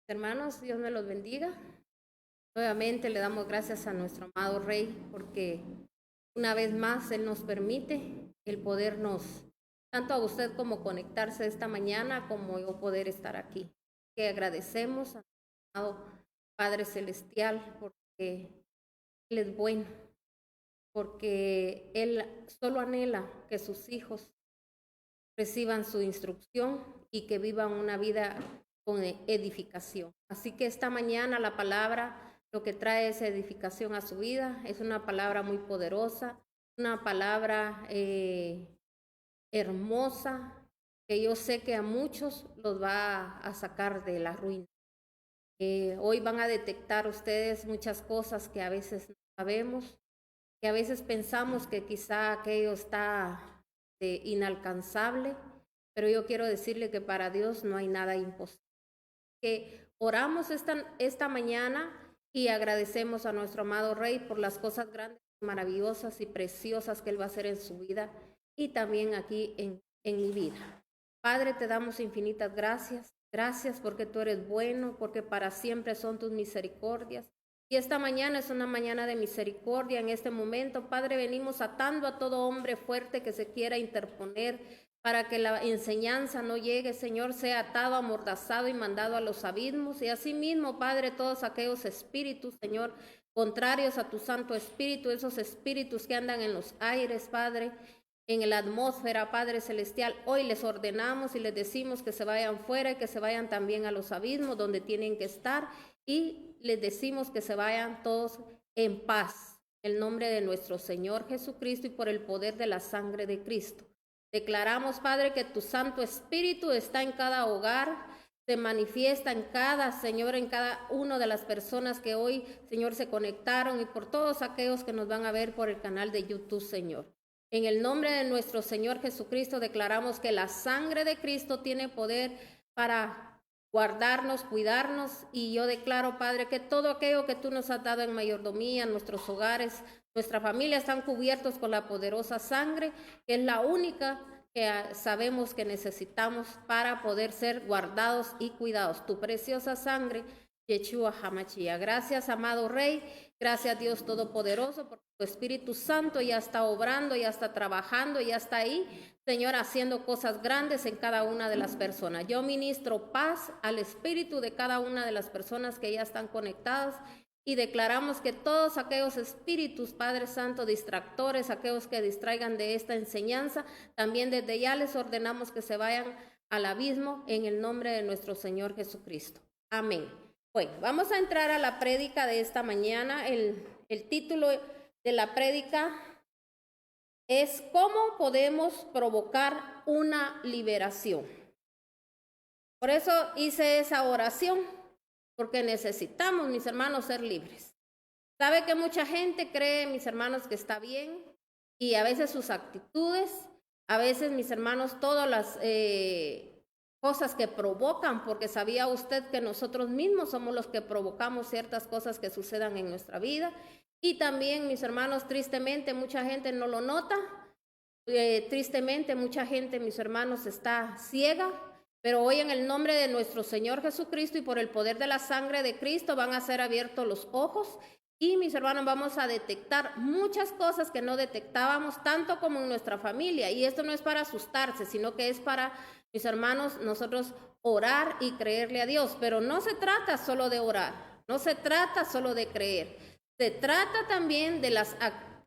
Hermanos, Dios me los bendiga. Nuevamente le damos gracias a nuestro amado Rey porque una vez más Él nos permite el podernos, tanto a usted como conectarse esta mañana, como yo poder estar aquí. Que agradecemos a nuestro amado Padre Celestial porque Él es bueno, porque Él solo anhela que sus hijos reciban su instrucción y que vivan una vida con edificación. Así que esta mañana la palabra lo que trae es edificación a su vida. Es una palabra muy poderosa, una palabra hermosa que yo sé que a muchos los va a sacar de la ruina. Hoy van a detectar ustedes muchas cosas que a veces no sabemos, que a veces pensamos que quizá aquello está inalcanzable, pero yo quiero decirle que para Dios no hay nada imposible. Que oramos esta mañana y agradecemos a nuestro amado Rey por las cosas grandes, maravillosas y preciosas que Él va a hacer en su vida y también aquí en mi vida. Padre, te damos infinitas gracias. Gracias porque tú eres bueno, porque para siempre son tus misericordias. Y esta mañana es una mañana de misericordia. En este momento, Padre, venimos atando a todo hombre fuerte que se quiera interponer para que la enseñanza no llegue, Señor, sea atado, amordazado y mandado a los abismos. Y asimismo, Padre, todos aquellos espíritus, Señor, contrarios a tu Santo Espíritu, esos espíritus que andan en los aires, Padre, en la atmósfera, Padre Celestial, hoy les ordenamos y les decimos que se vayan fuera y que se vayan también a los abismos donde tienen que estar y les decimos que se vayan todos en paz, en el nombre de nuestro Señor Jesucristo y por el poder de la sangre de Cristo. Declaramos, Padre, que tu Santo Espíritu está en cada hogar, se manifiesta en cada, Señor, en cada una de las personas que hoy, Señor, se conectaron y por todos aquellos que nos van a ver por el canal de YouTube, Señor. En el nombre de nuestro Señor Jesucristo declaramos que la sangre de Cristo tiene poder para guardarnos, cuidarnos, y yo declaro, Padre, que todo aquello que tú nos has dado en mayordomía, nuestros hogares, nuestra familia están cubiertos con la poderosa sangre, que es la única que sabemos que necesitamos para poder ser guardados y cuidados. Tu preciosa sangre, Yeshua HaMashiach. Gracias, amado Rey. Gracias, Dios Todopoderoso, porque tu Espíritu Santo ya está obrando, ya está trabajando, ya está ahí, Señor, haciendo cosas grandes en cada una de las personas. Yo ministro paz al espíritu de cada una de las personas que ya están conectadas y declaramos que todos aquellos espíritus, Padre Santo, distractores, aquellos que distraigan de esta enseñanza, también desde ya les ordenamos que se vayan al abismo en el nombre de nuestro Señor Jesucristo. Amén. Bueno, vamos a entrar a la prédica de esta mañana. El título de la prédica es ¿cómo podemos provocar una liberación? Por eso hice esa oración, porque necesitamos, mis hermanos, ser libres. Sabe que mucha gente cree, mis hermanos, que está bien y a veces sus actitudes, a veces, mis hermanos, todas las cosas que provocan, porque sabía usted que nosotros mismos somos los que provocamos ciertas cosas que sucedan en nuestra vida. Y también, mis hermanos, tristemente mucha gente no lo nota, tristemente mucha gente, mis hermanos, está ciega, pero hoy en el nombre de nuestro Señor Jesucristo y por el poder de la sangre de Cristo van a ser abiertos los ojos y, mis hermanos, vamos a detectar muchas cosas que no detectábamos, tanto como en nuestra familia. Y esto no es para asustarse, sino que es para, mis hermanos, nosotros orar y creerle a Dios. Pero no se trata solo de orar, no se trata solo de creer. Se trata también de las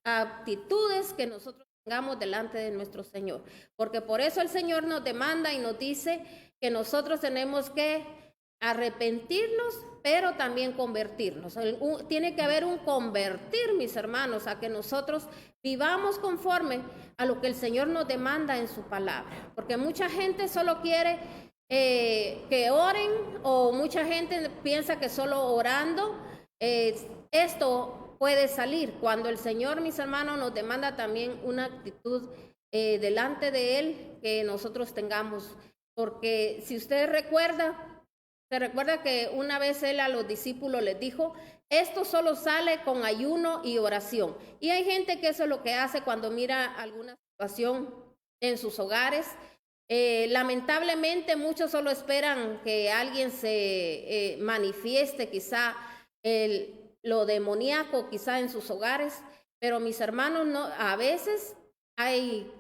actitudes que nosotros tengamos delante de nuestro Señor. Porque por eso el Señor nos demanda y nos dice que nosotros tenemos que arrepentirnos, pero también convertirnos. Tiene que haber un convertir, mis hermanos, a que nosotros vivamos conforme a lo que el Señor nos demanda en su palabra. Porque mucha gente solo quiere que oren, o mucha gente piensa que solo orando esto puede salir. Cuando el Señor, mis hermanos, nos demanda también una actitud delante de Él que nosotros tengamos. Porque si usted se recuerda que una vez Él a los discípulos les dijo, esto solo sale con ayuno y oración. Y hay gente que eso es lo que hace cuando mira alguna situación en sus hogares, Lamentablemente muchos solo esperan que alguien se manifieste quizá lo demoníaco quizá en sus hogares, pero mis hermanos, no, a veces hay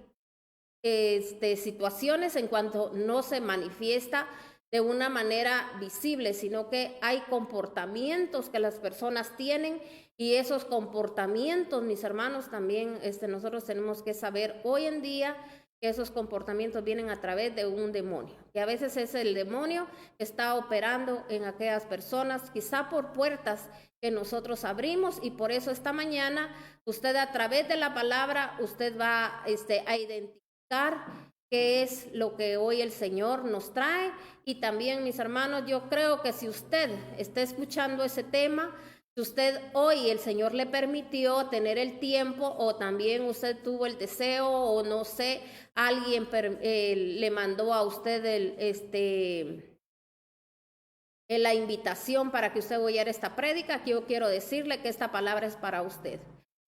situaciones en cuanto no se manifiesta de una manera visible, sino que hay comportamientos que las personas tienen y esos comportamientos, mis hermanos, también nosotros tenemos que saber hoy en día que esos comportamientos vienen a través de un demonio, que a veces es el demonio que está operando en aquellas personas, quizá por puertas que nosotros abrimos, y por eso esta mañana usted a través de la palabra, usted va a identificar qué es lo que hoy el Señor nos trae. Y también, mis hermanos, yo creo que si usted está escuchando ese tema, si usted hoy el Señor le permitió tener el tiempo, o también usted tuvo el deseo, o no sé, alguien le mandó a usted la invitación para que usted oyera esta prédica, que yo quiero decirle que esta palabra es para usted.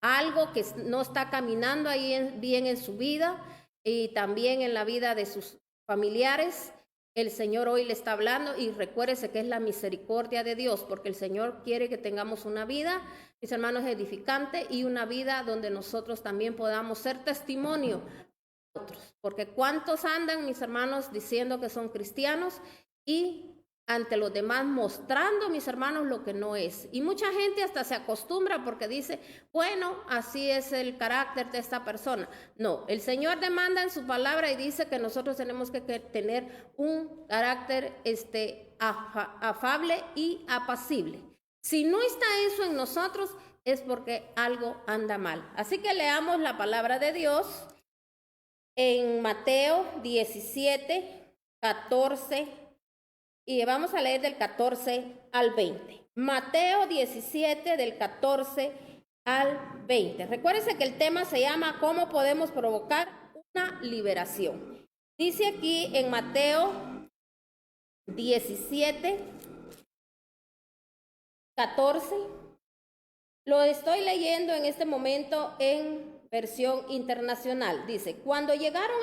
Algo que no está caminando ahí bien en su vida y también en la vida de sus familiares, el Señor hoy le está hablando, y recuérdese que es la misericordia de Dios, porque el Señor quiere que tengamos una vida, mis hermanos, edificante, y una vida donde nosotros también podamos ser testimonio a otros, porque cuántos andan, mis hermanos, diciendo que son cristianos y ante los demás mostrando, mis hermanos, lo que no es. Y mucha gente hasta se acostumbra porque dice, bueno, así es el carácter de esta persona. No, el Señor demanda en su palabra y dice que nosotros tenemos que tener un carácter afable y apacible. Si no está eso en nosotros, es porque algo anda mal. Así que leamos la palabra de Dios en Mateo 17, 14, y vamos a leer del 14 al 20. Mateo 17, del 14 al 20. Recuérdense que el tema se llama ¿cómo podemos provocar una liberación? Dice aquí en Mateo 17, 14. Lo estoy leyendo en este momento en versión internacional. Dice, cuando llegaron,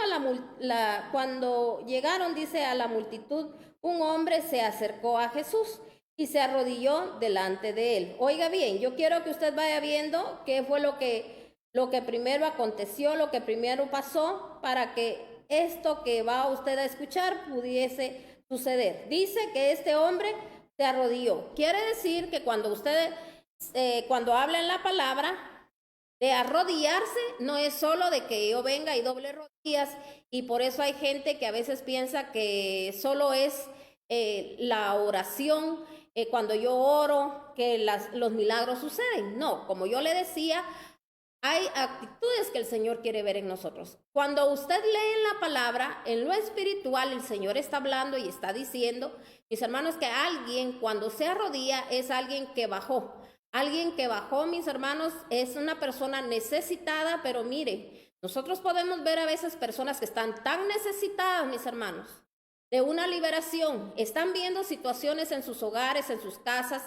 dice, a la multitud, un hombre se acercó a Jesús y se arrodilló delante de él. Oiga bien, yo quiero que usted vaya viendo qué fue lo que primero aconteció, lo que primero pasó, para que esto que va usted a escuchar pudiese suceder. Dice que este hombre se arrodilló. Quiere decir que cuando habla en la palabra de arrodillarse, no es solo de que yo venga y doble rodillas, y por eso hay gente que a veces piensa que solo es la oración, cuando yo oro, que los milagros suceden. No, como yo le decía, hay actitudes que el Señor quiere ver en nosotros. Cuando usted lee en la palabra, en lo espiritual, el Señor está hablando y está diciendo, mis hermanos, que alguien cuando se arrodilla es alguien que bajó. Alguien que bajó, mis hermanos, es una persona necesitada, pero mire, nosotros podemos ver a veces personas que están tan necesitadas, mis hermanos, de una liberación. Están viendo situaciones en sus hogares, en sus casas,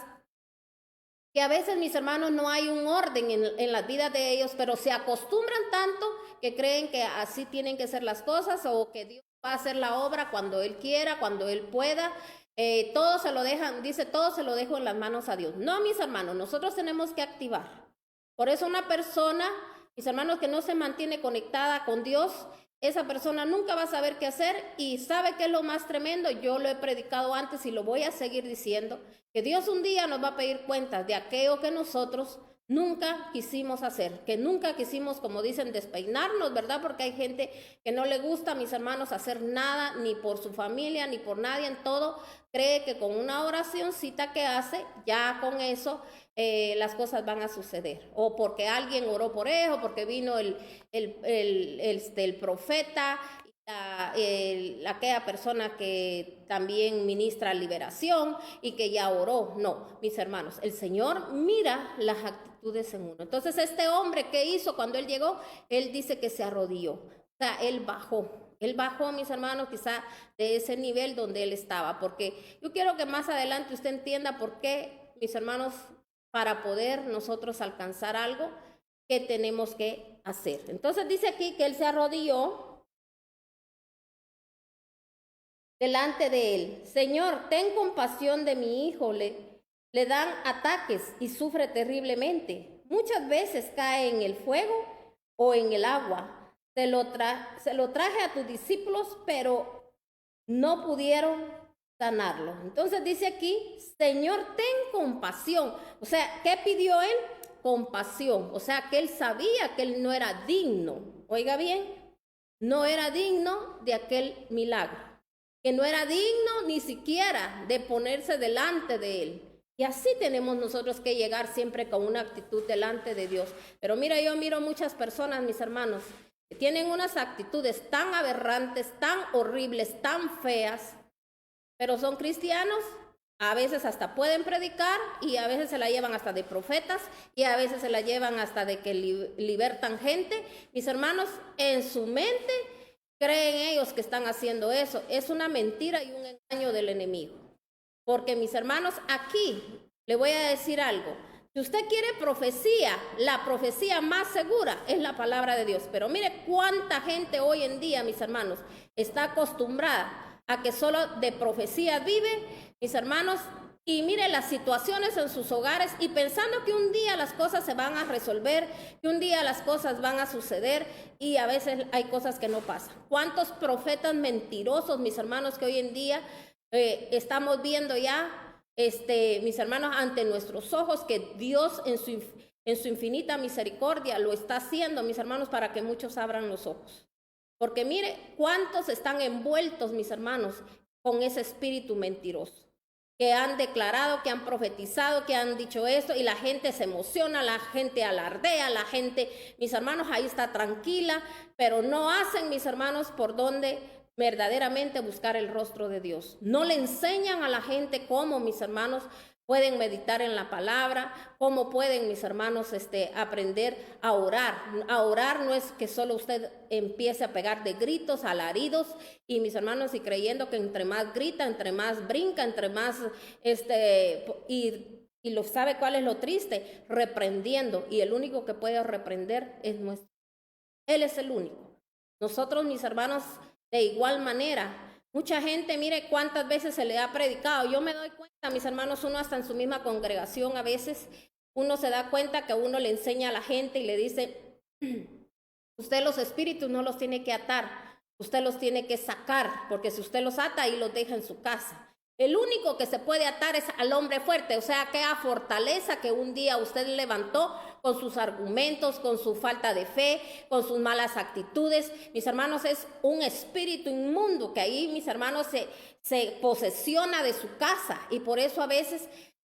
que a veces, mis hermanos, no hay un orden en las vidas de ellos, pero se acostumbran tanto que creen que así tienen que ser las cosas, o que Dios va a hacer la obra cuando Él quiera, cuando Él pueda. Todo se lo dejan, dice, todo se lo dejo en las manos a Dios. No, mis hermanos, nosotros tenemos que activar. Por eso una persona, mis hermanos, que no se mantiene conectada con Dios, esa persona nunca va a saber qué hacer. Y ¿sabe qué es lo más tremendo? Yo lo he predicado antes y lo voy a seguir diciendo, que Dios un día nos va a pedir cuentas de aquello que nosotros nunca quisimos hacer, que nunca quisimos, como dicen, despeinarnos, ¿verdad? Porque hay gente que no le gusta, mis hermanos, hacer nada, ni por su familia, ni por nadie, en todo. Cree que con una oracióncita que hace, ya con eso las cosas van a suceder. O porque alguien oró por eso, porque vino el profeta, aquella persona que también ministra liberación y que ya oró. No, mis hermanos, el Señor mira las actitudes en uno. Entonces, este hombre, ¿qué hizo cuando él llegó? Él dice que se arrodilló. O sea, él bajó, mis hermanos, quizá de ese nivel donde él estaba, porque yo quiero que más adelante usted entienda por qué, mis hermanos, para poder nosotros alcanzar algo, ¿qué tenemos que hacer? Entonces dice aquí que él se arrodilló delante de él: Señor, ten compasión de mi hijo. Le dan ataques y sufre terriblemente. Muchas veces cae en el fuego o en el agua. Se lo traje a tus discípulos, pero no pudieron sanarlo. Entonces dice aquí: Señor, ten compasión. O sea, ¿qué pidió él? Compasión. O sea, que él sabía que él no era digno. Oiga bien, no era digno de aquel milagro, que no era digno ni siquiera de ponerse delante de él. Y así tenemos nosotros que llegar siempre con una actitud delante de Dios. Pero mira, yo miro muchas personas, mis hermanos, que tienen unas actitudes tan aberrantes, tan horribles, tan feas, pero son cristianos. A veces hasta pueden predicar y a veces se la llevan hasta de profetas y a veces se la llevan hasta de que libertan gente. Mis hermanos, en su mente creen ellos que están haciendo eso. Es una mentira y un engaño del enemigo. Porque, mis hermanos, aquí le voy a decir algo. Si usted quiere profecía, la profecía más segura es la palabra de Dios. Pero mire cuánta gente hoy en día, mis hermanos, está acostumbrada a que solo de profecía vive, mis hermanos, y mire las situaciones en sus hogares y pensando que un día las cosas se van a resolver, que un día las cosas van a suceder, y a veces hay cosas que no pasan. ¿Cuántos profetas mentirosos, mis hermanos, que hoy en día estamos viendo ya, mis hermanos, ante nuestros ojos, que Dios en su infinita misericordia lo está haciendo, mis hermanos, para que muchos abran los ojos? Porque mire cuántos están envueltos, mis hermanos, con ese espíritu mentiroso, que han declarado, que han profetizado, que han dicho esto, y la gente se emociona, la gente alardea, la gente, mis hermanos, ahí está tranquila, pero no hacen, mis hermanos, por donde verdaderamente buscar el rostro de Dios. No le enseñan a la gente cómo, mis hermanos, pueden meditar en la palabra, cómo pueden, mis hermanos, aprender a orar. A orar no es que solo usted empiece a pegar de gritos, alaridos, y mis hermanos, y creyendo que entre más grita, entre más brinca, entre más, y lo sabe cuál es lo triste, reprendiendo, y el único que puede reprender es nuestro. Él es el único. Nosotros, mis hermanos, de igual manera, mucha gente, mire cuántas veces se le ha predicado. Yo me doy cuenta, mis hermanos, uno hasta en su misma congregación, a veces uno se da cuenta que uno le enseña a la gente y le dice: usted los espíritus no los tiene que atar, usted los tiene que sacar, porque si usted los ata, ahí los deja en su casa. El único que se puede atar es al hombre fuerte, o sea, aquella fortaleza que un día usted levantó con sus argumentos, con su falta de fe, con sus malas actitudes. Mis hermanos, es un espíritu inmundo que ahí, mis hermanos, se posesiona de su casa, y por eso a veces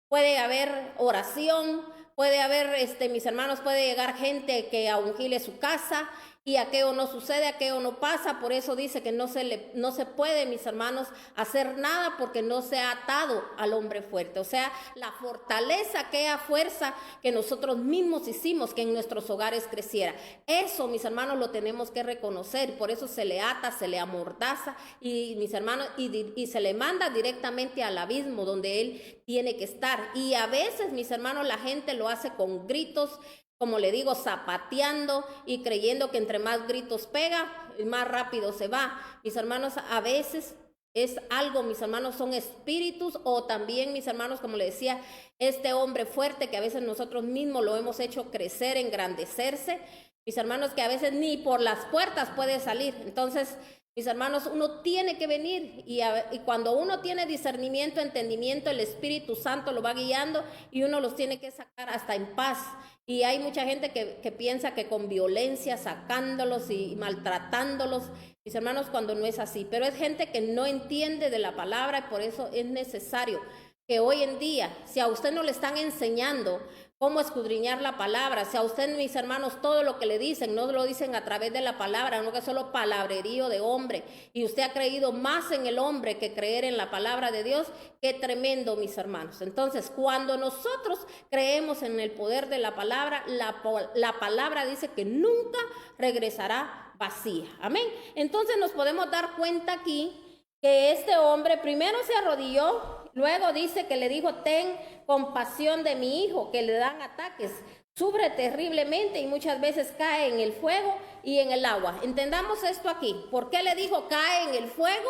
puede haber oración, puede haber, mis hermanos, puede llegar gente que a ungirle su casa, y aquello no sucede, aquello no pasa. Por eso dice que no se puede, mis hermanos, hacer nada porque no se ha atado al hombre fuerte. O sea, la fortaleza, aquella fuerza que nosotros mismos hicimos que en nuestros hogares creciera. Eso, mis hermanos, lo tenemos que reconocer. Por eso se le ata, se le amordaza, y mis hermanos, y se le manda directamente al abismo donde él tiene que estar. Y a veces, mis hermanos, la gente lo hace con gritos, como le digo, zapateando y creyendo que entre más gritos pega, más rápido se va. Mis hermanos, a veces es algo, mis hermanos, son espíritus, o también, mis hermanos, como le decía, este hombre fuerte que a veces nosotros mismos lo hemos hecho crecer, engrandecerse. Mis hermanos, que a veces ni por las puertas puede salir. Entonces, mis hermanos, uno tiene que venir y cuando uno tiene discernimiento, entendimiento, el Espíritu Santo lo va guiando y uno los tiene que sacar hasta en paz. Y hay mucha gente que piensa que con violencia, sacándolos y maltratándolos, mis hermanos, cuando no es así. Pero es gente que no entiende de la palabra, y por eso es necesario que hoy en día, si a usted no le están enseñando cómo escudriñar la palabra, si a usted, mis hermanos, todo lo que le dicen, no lo dicen a través de la palabra, no que es solo palabrerío de hombre, y usted ha creído más en el hombre que creer en la palabra de Dios, qué tremendo, mis hermanos. Entonces, cuando nosotros creemos en el poder de la palabra, la palabra dice que nunca regresará vacía. Amén. Entonces nos podemos dar cuenta aquí que este hombre primero se arrodilló, luego dice que le dijo: ten compasión de mi hijo, que le dan ataques, sufre terriblemente y muchas veces cae en el fuego y en el agua. Entendamos esto aquí. ¿Por qué le dijo cae en el fuego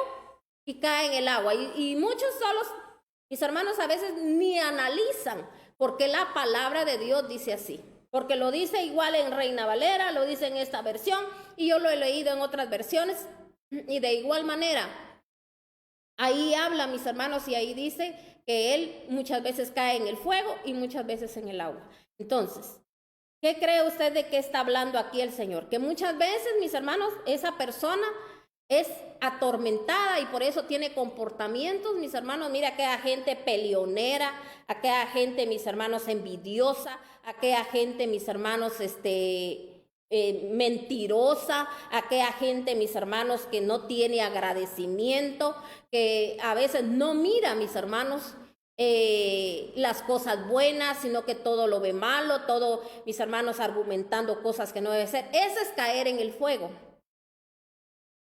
y cae en el agua. Y muchos solos, mis hermanos, a veces ni analizan porque la palabra de Dios dice así. Porque lo dice igual en Reina Valera, lo dice en esta versión y yo lo he leído en otras versiones. Y de igual manera, ahí habla, mis hermanos, y ahí dice que él muchas veces cae en el fuego y muchas veces en el agua. Entonces, ¿qué cree usted de qué está hablando aquí el Señor? Que muchas veces, mis hermanos, esa persona es atormentada y por eso tiene comportamientos, mis hermanos. Mira, aquella gente peleonera, aquella gente, mis hermanos, envidiosa, aquella gente, mis hermanos, mentirosa, aquella gente, mis hermanos, que no tiene agradecimiento, que a veces no mira, mis hermanos, las cosas buenas, sino que todo lo ve malo, todo, mis hermanos, argumentando cosas que no debe ser. Eso es caer en el fuego.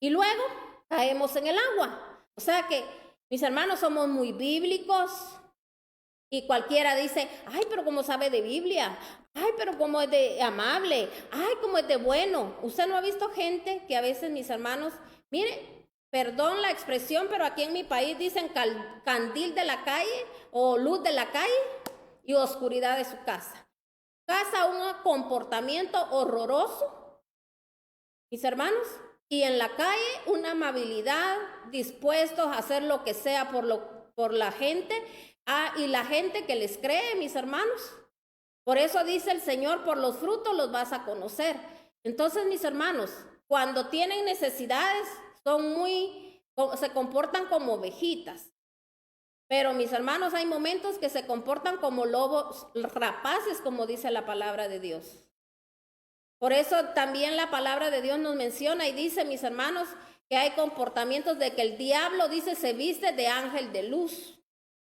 Y luego caemos en el agua. O sea que, mis hermanos, somos muy bíblicos y cualquiera dice, ay, pero cómo sabe de Biblia, ay, pero cómo es de amable, ay, cómo es de bueno. Usted no ha visto gente que a veces, mis hermanos, mire, perdón la expresión, pero aquí en mi país dicen candil de la calle o luz de la calle y oscuridad de su casa. Casa un comportamiento horroroso, mis hermanos, y en la calle una amabilidad, dispuestos a hacer lo que sea por la gente, y la gente que les cree, mis hermanos. Por eso dice el Señor, por los frutos los vas a conocer. Entonces, mis hermanos, cuando tienen necesidades, se comportan como ovejitas. Pero, mis hermanos, hay momentos que se comportan como lobos rapaces, como dice la palabra de Dios. Por eso también la palabra de Dios nos menciona y dice, mis hermanos, que hay comportamientos de que el diablo, dice, se viste de ángel de luz.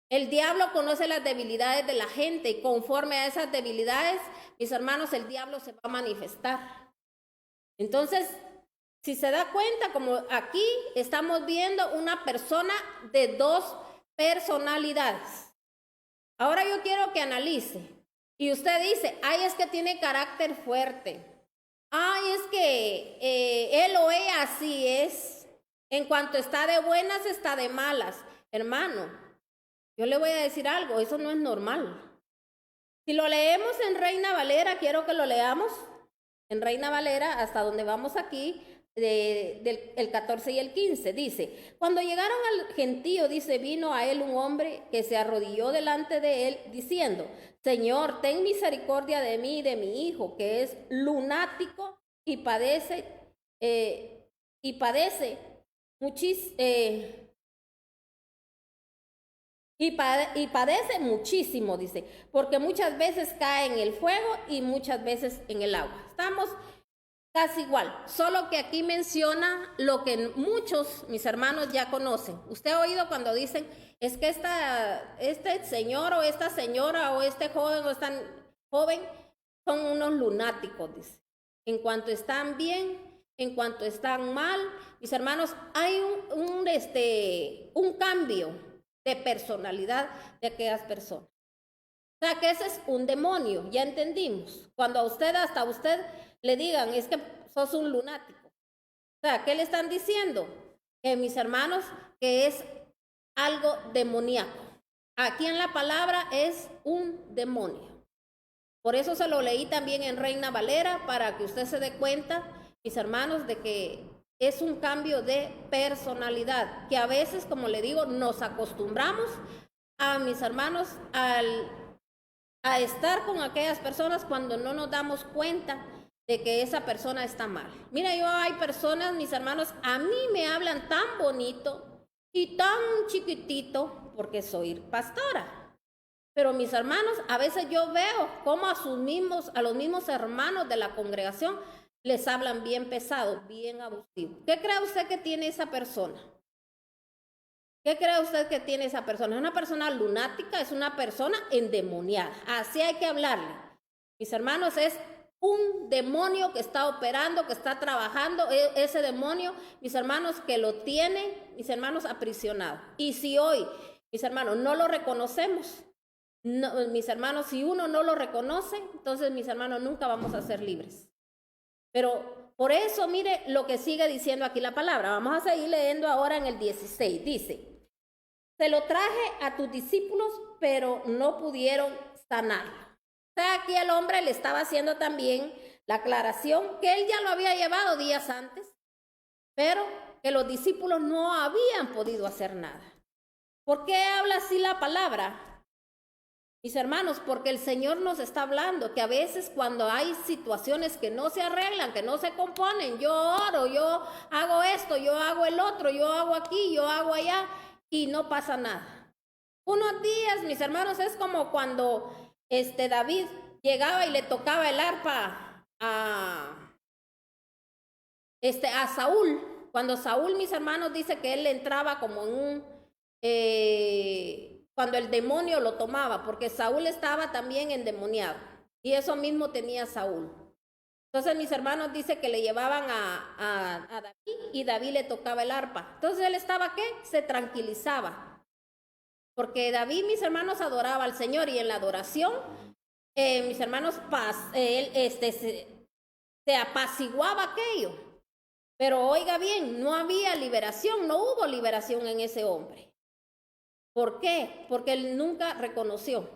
El diablo conoce las debilidades de la gente y conforme a esas debilidades, mis hermanos, el diablo se va a manifestar. Entonces, si se da cuenta, como aquí estamos viendo una persona de dos personalidades. Ahora yo quiero que analice. Y usted dice, ay, es que tiene carácter fuerte. Ay, es que él o ella así es. En cuanto está de buenas, está de malas. Hermano, yo le voy a decir algo, eso no es normal. Si lo leemos en Reina Valera, quiero que lo leamos en Reina Valera, hasta donde vamos aquí, del 14 y el 15. Dice, cuando llegaron al gentío, dice, vino a él un hombre que se arrodilló delante de él, diciendo, Señor, ten misericordia de mí y de mi hijo, que es lunático y padece muchísimo, dice, porque muchas veces cae en el fuego y muchas veces en el agua. Estamos casi igual, solo que aquí menciona lo que muchos, mis hermanos, ya conocen. Usted ha oído cuando dicen, es que este señor o esta señora o este joven o esta joven son unos lunáticos, dice. En cuanto están bien, en cuanto están mal, mis hermanos, hay un cambio de personalidad de aquellas personas. O sea, que ese es un demonio, ya entendimos. Cuando hasta a usted le digan, es que sos un lunático. O sea, ¿qué le están diciendo? Mis hermanos, que es algo demoníaco. Aquí en la palabra es un demonio. Por eso se lo leí también en Reina Valera, para que usted se dé cuenta, mis hermanos, de que es un cambio de personalidad, que a veces, como le digo, nos acostumbramos a, mis hermanos, a estar con aquellas personas cuando no nos damos cuenta de que esa persona está mal. Mira, hay personas, mis hermanos, a mí me hablan tan bonito y tan chiquitito porque soy pastora. Pero mis hermanos, a veces yo veo cómo a los mismos hermanos de la congregación les hablan bien pesado, bien abusivo. ¿Qué cree usted que tiene esa persona? ¿Qué cree usted que tiene esa persona? ¿Es una persona lunática? ¿Es una persona endemoniada? Así hay que hablarle. Mis hermanos, es un demonio que está operando, que está trabajando. Ese demonio, mis hermanos, que lo tiene, mis hermanos, aprisionado. Y si hoy, mis hermanos, no lo reconocemos, no, mis hermanos, si uno no lo reconoce, entonces, mis hermanos, nunca vamos a ser libres. Pero por eso, mire lo que sigue diciendo aquí la palabra. Vamos a seguir leyendo ahora en el 16. Dice, se lo traje a tus discípulos, pero no pudieron sanarlo. O sea, aquí el hombre le estaba haciendo también la aclaración que él ya lo había llevado días antes, pero que los discípulos no habían podido hacer nada. ¿Por qué habla así la palabra? Mis hermanos, porque el Señor nos está hablando que a veces cuando hay situaciones que no se arreglan, que no se componen, yo oro, yo hago esto, yo hago el otro, yo hago aquí, yo hago allá y no pasa nada. Unos días, mis hermanos, es como cuando David llegaba y le tocaba el arpa a Saúl. Cuando Saúl, mis hermanos, dice que él le entraba como en un cuando el demonio lo tomaba, porque Saúl estaba también endemoniado, y eso mismo tenía Saúl. Entonces mis hermanos dice que le llevaban a David, y David le tocaba el arpa. Entonces él estaba, ¿qué? Se tranquilizaba, porque David, mis hermanos, adoraba al Señor, y en la adoración, mis hermanos, se apaciguaba aquello. Pero oiga bien, no había liberación, no hubo liberación en ese hombre. ¿Por qué? Porque él nunca reconoció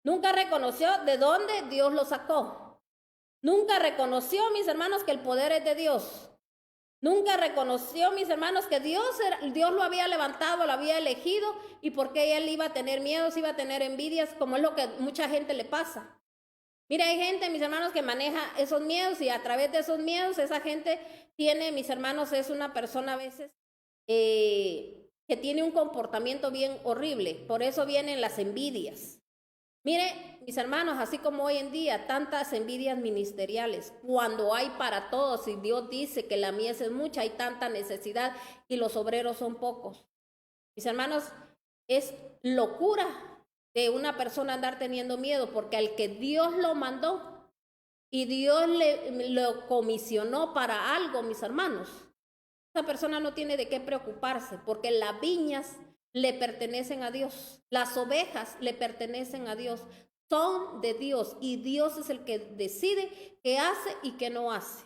de dónde Dios lo sacó. Nunca reconoció, mis hermanos, que el poder es de Dios. Nunca reconoció, mis hermanos, que Dios lo había levantado, lo había elegido, y porque él iba a tener miedos, iba a tener envidias, como es lo que mucha gente le pasa. Mira, hay gente, mis hermanos, que maneja esos miedos, y a través de esos miedos esa gente tiene, mis hermanos, es una persona a veces que tiene un comportamiento bien horrible. Por eso vienen las envidias. Mire, mis hermanos, así como hoy en día, tantas envidias ministeriales, cuando hay para todos, y Dios dice que la mies es mucha, hay tanta necesidad y los obreros son pocos. Mis hermanos, es locura de una persona andar teniendo miedo, porque al que Dios lo mandó y Dios lo comisionó para algo, mis hermanos, esa persona no tiene de qué preocuparse, porque las viñas le pertenecen a Dios, las ovejas le pertenecen a Dios, son de Dios, y Dios es el que decide qué hace y qué no hace.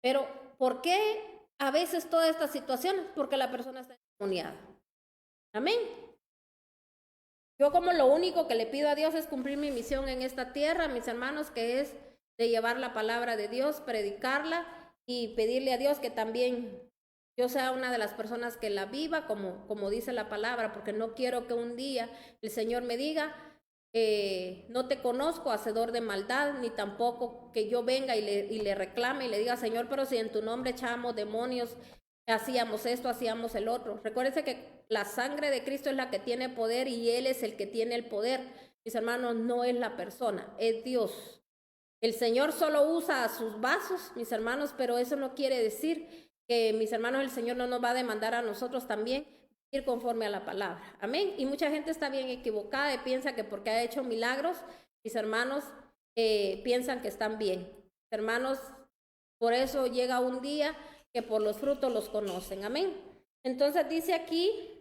Pero ¿por qué a veces todas estas situaciones? Porque la persona está endemoniada. Amén. Yo como lo único que le pido a Dios es cumplir mi misión en esta tierra, mis hermanos, que es de llevar la palabra de Dios, predicarla, y pedirle a Dios que también yo sea una de las personas que la viva como dice la palabra, porque no quiero que un día el Señor me diga, no te conozco, hacedor de maldad, ni tampoco que yo venga y le reclame y le diga, Señor, pero si en tu nombre echábamos demonios, hacíamos esto, hacíamos el otro. Recuérdense que la sangre de Cristo es la que tiene poder, y Él es el que tiene el poder. Mis hermanos, no es la persona, es Dios. El Señor solo usa a sus vasos, mis hermanos, pero eso no quiere decir que, mis hermanos, el Señor no nos va a demandar a nosotros también ir conforme a la palabra. Amén. Y mucha gente está bien equivocada y piensa que porque ha hecho milagros, mis hermanos, piensan que están bien. Hermanos, por eso llega un día que por los frutos los conocen. Amén. Entonces dice aquí,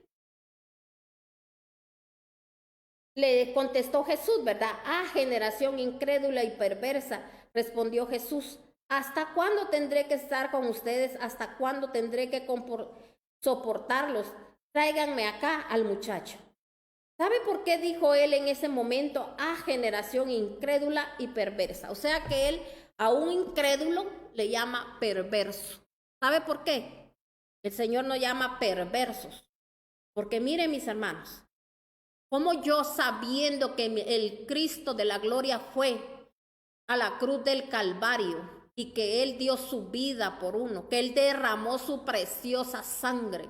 le contestó Jesús, ¿verdad? Ah, generación incrédula y perversa, respondió Jesús. ¿Hasta cuándo tendré que estar con ustedes? ¿Hasta cuándo tendré que soportarlos? Tráiganme acá al muchacho. ¿Sabe por qué dijo él en ese momento, ah, generación incrédula y perversa? O sea que él a un incrédulo le llama perverso. ¿Sabe por qué? El Señor nos llama perversos. Porque miren, mis hermanos, como yo, sabiendo que el Cristo de la gloria fue a la cruz del Calvario y que Él dio su vida por uno, que Él derramó su preciosa sangre,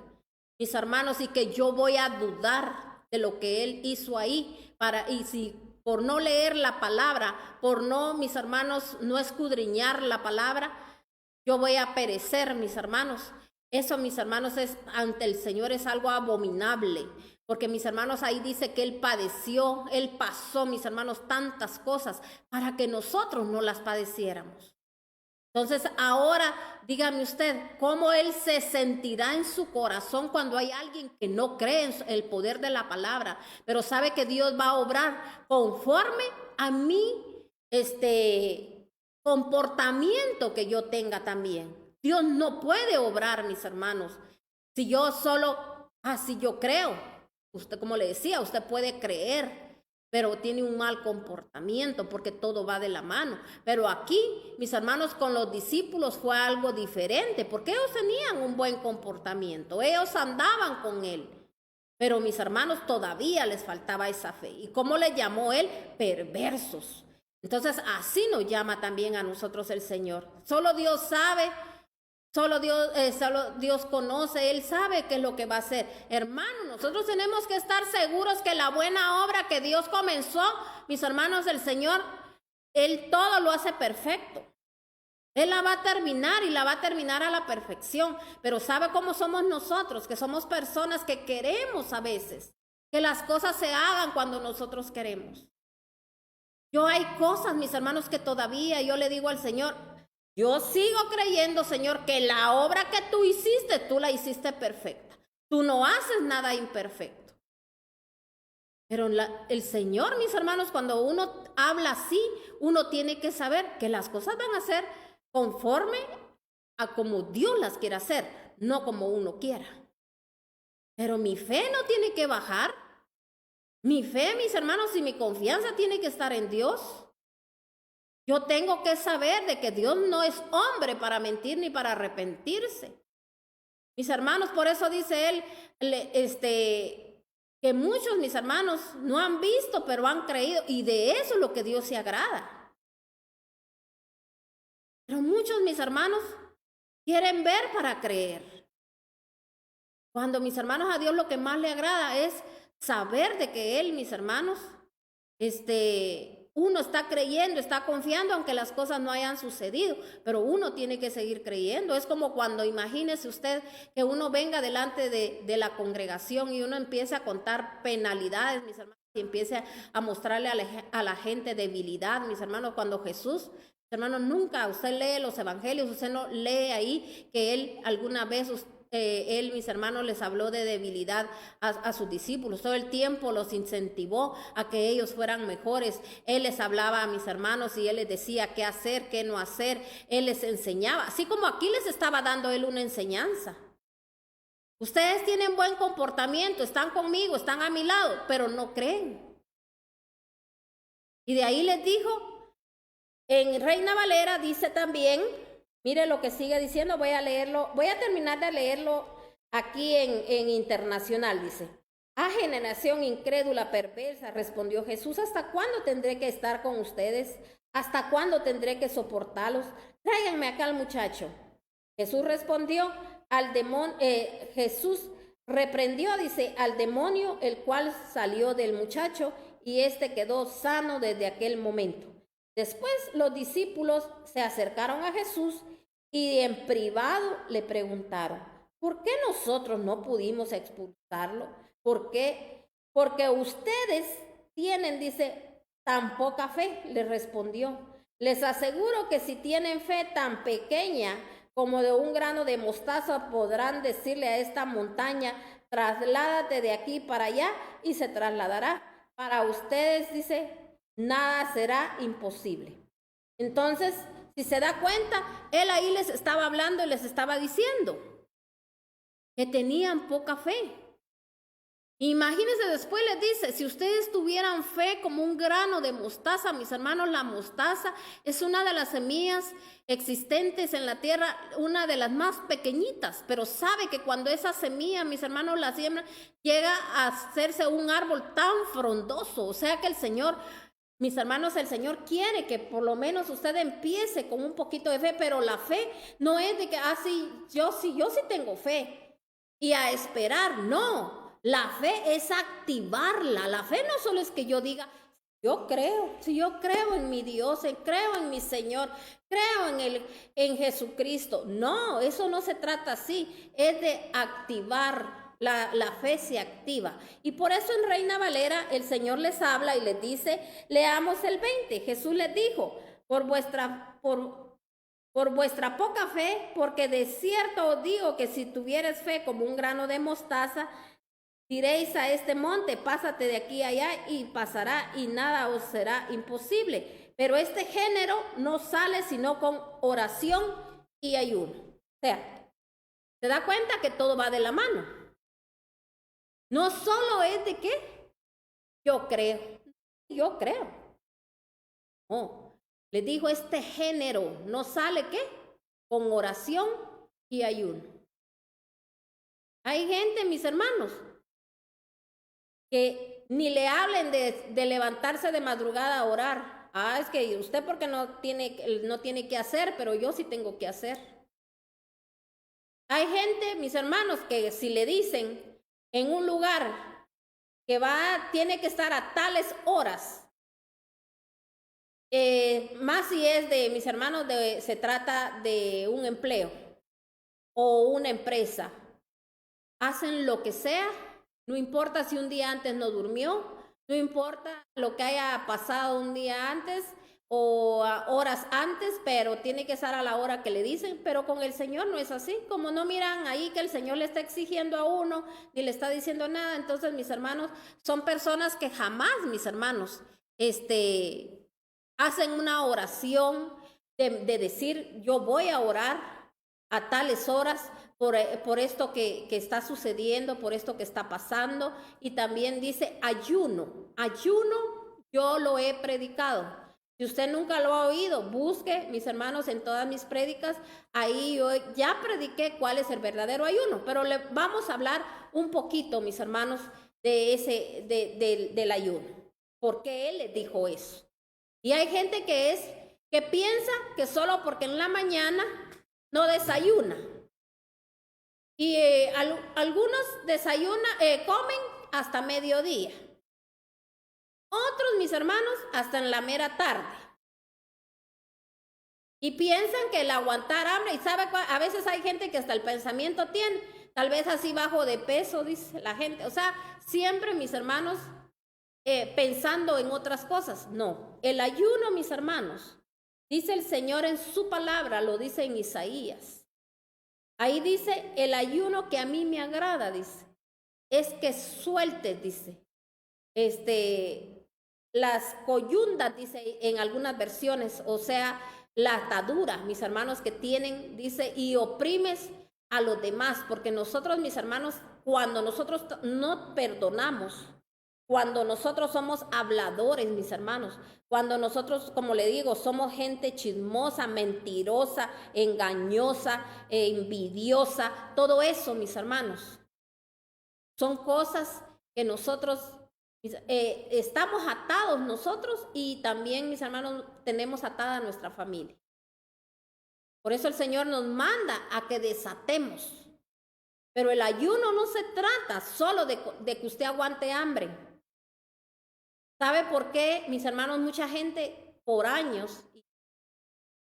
mis hermanos, y que yo voy a dudar de lo que Él hizo ahí, y si por no leer la palabra, por no, mis hermanos, no escudriñar la palabra, yo voy a perecer, mis hermanos. Eso, mis hermanos, es ante el Señor es algo abominable. Porque, mis hermanos, ahí dice que Él padeció, Él pasó, mis hermanos, tantas cosas para que nosotros no las padeciéramos. Entonces, ahora, dígame usted, ¿cómo Él se sentirá en su corazón cuando hay alguien que no cree en el poder de la palabra, pero sabe que Dios va a obrar conforme a mí, comportamiento que yo tenga también. Dios no puede obrar, mis hermanos, si yo solo, si yo creo. Usted, como le decía, usted puede creer, pero tiene un mal comportamiento porque todo va de la mano. Pero aquí, mis hermanos, con los discípulos fue algo diferente porque ellos tenían un buen comportamiento, ellos andaban con él. Pero mis hermanos, todavía les faltaba esa fe. ¿Y cómo le llamó él? Perversos. Entonces, así nos llama también a nosotros el Señor. Solo Dios sabe, solo Dios conoce, Él sabe qué es lo que va a hacer. Hermanos, nosotros tenemos que estar seguros que la buena obra que Dios comenzó, mis hermanos, el Señor, Él todo lo hace perfecto. Él la va a terminar y la va a terminar a la perfección. Pero ¿sabe cómo somos nosotros? Que somos personas que queremos a veces que las cosas se hagan cuando nosotros queremos. Yo hay cosas, mis hermanos, que todavía yo le digo al Señor, yo sigo creyendo, Señor, que la obra que tú hiciste, tú la hiciste perfecta. Tú no haces nada imperfecto. Pero el Señor, mis hermanos, cuando uno habla así, uno tiene que saber que las cosas van a ser conforme a como Dios las quiere hacer, no como uno quiera. Pero mi fe no tiene que bajar. Mi fe, mis hermanos, y mi confianza tiene que estar en Dios. Yo tengo que saber de que Dios no es hombre para mentir ni para arrepentirse. Mis hermanos, por eso dice él, que muchos, mis hermanos, no han visto, pero han creído, y de eso es lo que Dios se agrada. Pero muchos, mis hermanos, quieren ver para creer. Cuando, mis hermanos, a Dios lo que más le agrada es saber de que Él, mis hermanos, uno está creyendo, está confiando, aunque las cosas no hayan sucedido, pero uno tiene que seguir creyendo. Es como cuando, imagínese usted que uno venga delante de la congregación y uno empiece a contar penalidades, mis hermanos, y empiece a mostrarle a la gente debilidad, mis hermanos, cuando Jesús, mis hermanos, nunca, usted lee los evangelios, usted no lee ahí que Él alguna vez, Él, mis hermanos, les habló de debilidad a sus discípulos. Todo el tiempo los incentivó a que ellos fueran mejores. Él les hablaba a mis hermanos y Él les decía qué hacer, qué no hacer. Él les enseñaba, así como aquí les estaba dando Él una enseñanza. Ustedes tienen buen comportamiento, están conmigo, están a mi lado, pero no creen. Y de ahí les dijo, en Reina Valera dice también, mire lo que sigue diciendo, voy a leerlo, voy a terminar de leerlo aquí en Internacional, dice. Generación incrédula, perversa, respondió Jesús, ¿hasta cuándo tendré que estar con ustedes? ¿Hasta cuándo tendré que soportarlos? Tráiganme acá al muchacho. Jesús respondió al demonio, Jesús reprendió, dice, al demonio, el cual salió del muchacho y quedó sano desde aquel momento. Después los discípulos se acercaron a Jesús y en privado le preguntaron, ¿por qué nosotros no pudimos expulsarlo? ¿Por qué? Porque ustedes tienen, dice, tan poca fe, le respondió. Les aseguro que si tienen fe tan pequeña como de un grano de mostaza, podrán decirle a esta montaña, trasládate de aquí para allá y se trasladará. Para ustedes, dice, nada será imposible. Entonces, si se da cuenta, Él ahí les estaba hablando y les estaba diciendo que tenían poca fe. Imagínense, después les dice, si ustedes tuvieran fe como un grano de mostaza, mis hermanos, la mostaza es una de las semillas existentes en la tierra, una de las más pequeñitas, pero sabe que cuando esa semilla, mis hermanos, la siembran, llega a hacerse un árbol tan frondoso, o sea que el Señor, mis hermanos, el Señor quiere que por lo menos usted empiece con un poquito de fe, pero la fe no es de que, yo sí tengo fe, y a esperar, no. La fe es activarla. La fe no solo es que yo diga, yo creo, si yo creo en mi Dios, creo en mi Señor, creo en Jesucristo. No, eso no se trata así, es de activar. La fe se activa. Y por eso en Reina Valera el Señor les habla y les dice, leamos el 20. Jesús les dijo, por vuestra poca fe, porque de cierto os digo que si tuvieres fe como un grano de mostaza, diréis a este monte, pásate de aquí a allá y pasará y nada os será imposible. Pero este género no sale sino con oración y ayuno. O sea, ¿se da cuenta que todo va de la mano? No solo es de qué, yo creo. No, les dijo, este género no sale qué, con oración y ayuno. Hay gente, mis hermanos, que ni le hablen de levantarse de madrugada a orar. Es que usted porque no tiene que hacer, pero yo sí tengo que hacer. Hay gente, mis hermanos, que si le dicen en un lugar que tiene que estar a tales horas, más si es de mis hermanos, se trata de un empleo o una empresa, hacen lo que sea, no importa si un día antes no durmió, no importa lo que haya pasado un día antes o horas antes, pero tiene que estar a la hora que le dicen. Pero con el Señor no es así. Como no miran ahí que el Señor le está exigiendo a uno ni le está diciendo nada, entonces mis hermanos son personas que jamás, mis hermanos, hacen una oración de decir, yo voy a orar a tales horas por esto que está sucediendo, por esto que está pasando. Y también dice ayuno. Ayuno yo lo he predicado. Si usted nunca lo ha oído, busque, mis hermanos, en todas mis prédicas. Ahí yo ya prediqué cuál es el verdadero ayuno. Pero le vamos a hablar un poquito, mis hermanos, del ayuno. ¿Por qué él les dijo eso? Y hay gente que piensa que solo porque en la mañana no desayuna. Y algunos comen hasta mediodía. Otros, mis hermanos, hasta en la mera tarde. Y piensan que el aguantar hambre, y sabe, a veces hay gente que hasta el pensamiento tiene, tal vez así bajo de peso, dice la gente. O sea, siempre, mis hermanos, pensando en otras cosas. No, el ayuno, mis hermanos, dice el Señor en su palabra, lo dice en Isaías. Ahí dice, el ayuno que a mí me agrada, dice, es que sueltes, dice, las coyundas, dice en algunas versiones, o sea, la atadura, mis hermanos, que tienen, dice, y oprimes a los demás, porque nosotros, mis hermanos, cuando nosotros no perdonamos, cuando nosotros somos habladores, mis hermanos, cuando nosotros, como le digo, somos gente chismosa, mentirosa, engañosa, envidiosa, todo eso, mis hermanos, son cosas que nosotros estamos atados nosotros y también, mis hermanos, tenemos atada a nuestra familia. Por eso el Señor nos manda a que desatemos. Pero el ayuno no se trata solo de que usted aguante hambre. ¿Sabe por qué, mis hermanos? Mucha gente por años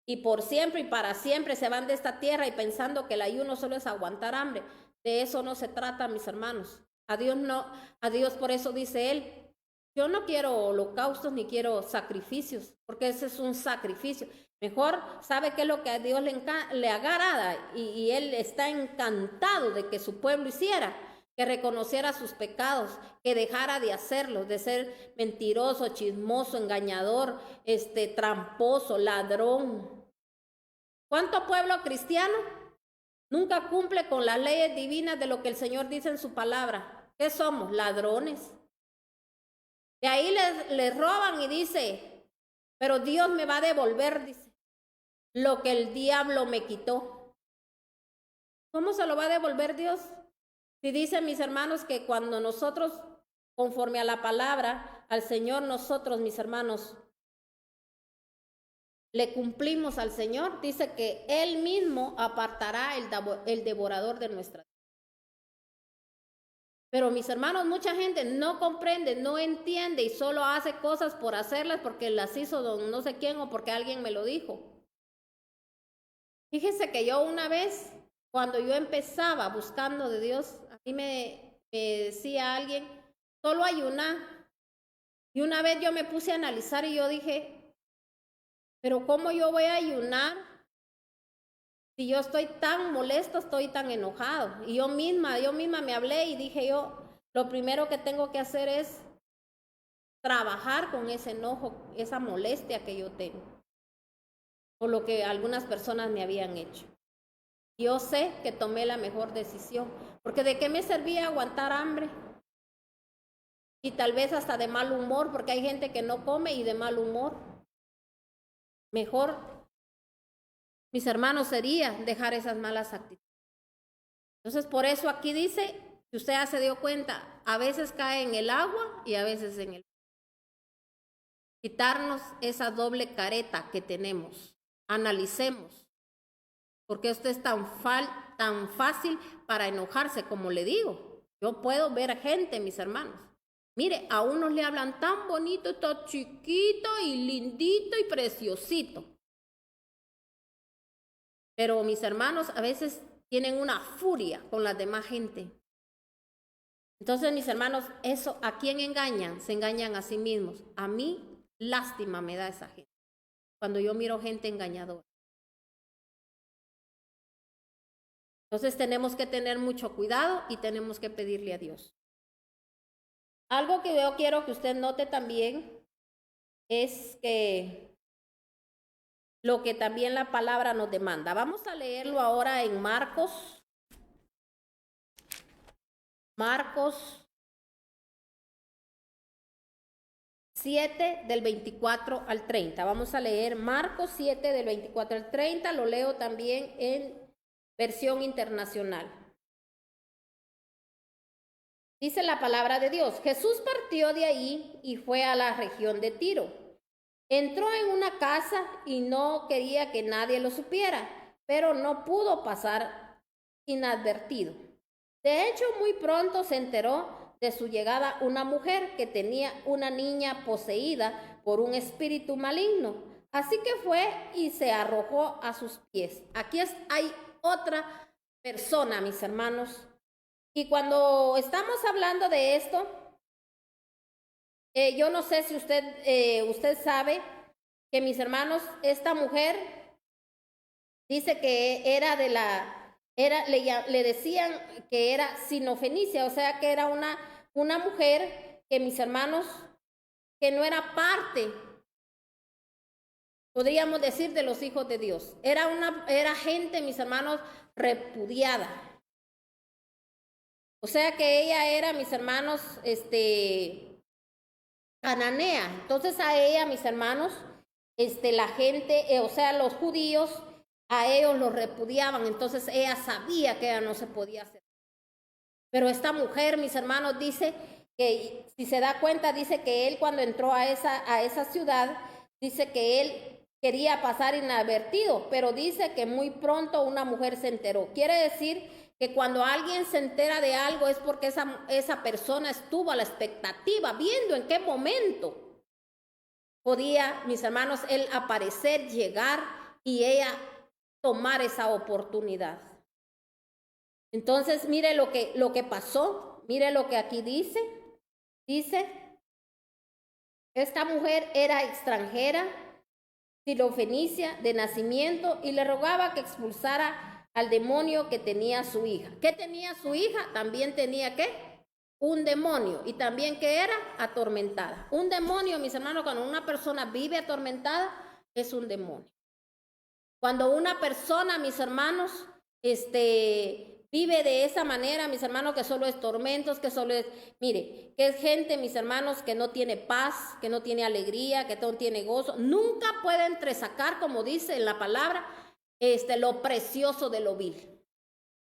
y por siempre y para siempre se van de esta tierra y pensando que el ayuno solo es aguantar hambre. De eso no se trata, mis hermanos. A Dios por eso dice Él, yo no quiero holocaustos ni quiero sacrificios, porque ese es un sacrificio. Mejor, ¿sabe qué es lo que a Dios le agrada? Y Él está encantado de que su pueblo hiciera, que reconociera sus pecados, que dejara de hacerlos, de ser mentiroso, chismoso, engañador, tramposo, ladrón. ¿Cuánto pueblo cristiano nunca cumple con las leyes divinas de lo que el Señor dice en su palabra? ¿Qué somos? Ladrones. De ahí les roban y dice, pero Dios me va a devolver, dice, lo que el diablo me quitó. ¿Cómo se lo va a devolver Dios? Si dicen, mis hermanos, que cuando nosotros, conforme a la palabra, al Señor, nosotros, mis hermanos, le cumplimos al Señor, dice que Él mismo apartará el devorador de nuestra vida. Pero mis hermanos, mucha gente no comprende, no entiende y solo hace cosas por hacerlas porque las hizo don no sé quién o porque alguien me lo dijo. Fíjese que yo una vez, cuando yo empezaba buscando de Dios, a mí me decía alguien, solo ayunar. Y una vez yo me puse a analizar y yo dije, pero ¿cómo yo voy a ayunar si yo estoy tan molesto, estoy tan enojado? Y yo misma me hablé y dije yo, lo primero que tengo que hacer es trabajar con ese enojo, esa molestia que yo tengo, por lo que algunas personas me habían hecho. Yo sé que tomé la mejor decisión, porque ¿de qué me servía aguantar hambre? Y tal vez hasta de mal humor, porque hay gente que no come y de mal humor. Mejor, mis hermanos, sería dejar esas malas actitudes. Entonces, por eso aquí dice, si usted ya se dio cuenta, a veces cae en el agua y a veces en el... Quitarnos esa doble careta que tenemos. Analicemos. Porque esto es tan fácil para enojarse, como le digo. Yo puedo ver gente, mis hermanos. Mire, a unos le hablan tan bonito, todo chiquito y lindito y preciosito. Pero mis hermanos a veces tienen una furia con la demás gente. Entonces, mis hermanos, eso, ¿a quién engañan? Se engañan a sí mismos. A mí, lástima me da esa gente. Cuando yo miro gente engañadora. Entonces tenemos que tener mucho cuidado y tenemos que pedirle a Dios. Algo que yo quiero que usted note también es que lo que también la palabra nos demanda. Vamos a leerlo ahora en Marcos. Marcos 7 del 24 al 30. Vamos a leer Marcos 7 del 24 al 30. Lo leo también en versión internacional. Dice la palabra de Dios: Jesús partió de ahí y fue a la región de Tiro. Entró en una casa y no quería que nadie lo supiera, pero no pudo pasar inadvertido. De hecho, muy pronto se enteró de su llegada una mujer que tenía una niña poseída por un espíritu maligno. Así que fue y se arrojó a sus pies. Aquí hay otra persona, mis hermanos. Y cuando estamos hablando de esto, yo no sé si usted sabe que, mis hermanos, esta mujer dice que era le decían que era sinofenicia, o sea que era una mujer que, mis hermanos, que no era parte, podríamos decir, de los hijos de Dios. Era gente, mis hermanos, repudiada. O sea que ella era, mis hermanos, cananea. Entonces a ella, mis hermanos, la gente, o sea, los judíos, a ellos los repudiaban. Entonces ella sabía que ella no se podía hacer. Pero esta mujer, mis hermanos, dice que, si se da cuenta, dice que él, cuando entró a esa ciudad, dice que él quería pasar inadvertido, pero dice que muy pronto una mujer se enteró. Quiere decir que cuando alguien se entera de algo es porque esa persona estuvo a la expectativa, viendo en qué momento podía, mis hermanos, él aparecer, llegar y ella tomar esa oportunidad. Entonces, mire lo que pasó, mire lo que aquí dice. Dice, esta mujer era extranjera, sirofenicia de nacimiento, y le rogaba que expulsara al demonio que tenía su hija. ¿Qué tenía su hija? También tenía, ¿qué? Un demonio. Y también, ¿qué era? Atormentada. Un demonio, mis hermanos, cuando una persona vive atormentada, es un demonio. Cuando una persona, mis hermanos, vive de esa manera, mis hermanos, que solo es tormentos, que solo es, mire, que es gente, mis hermanos, que no tiene paz, que no tiene alegría, que no tiene gozo, nunca puede entresacar, como dice en la palabra, lo precioso de lo vil.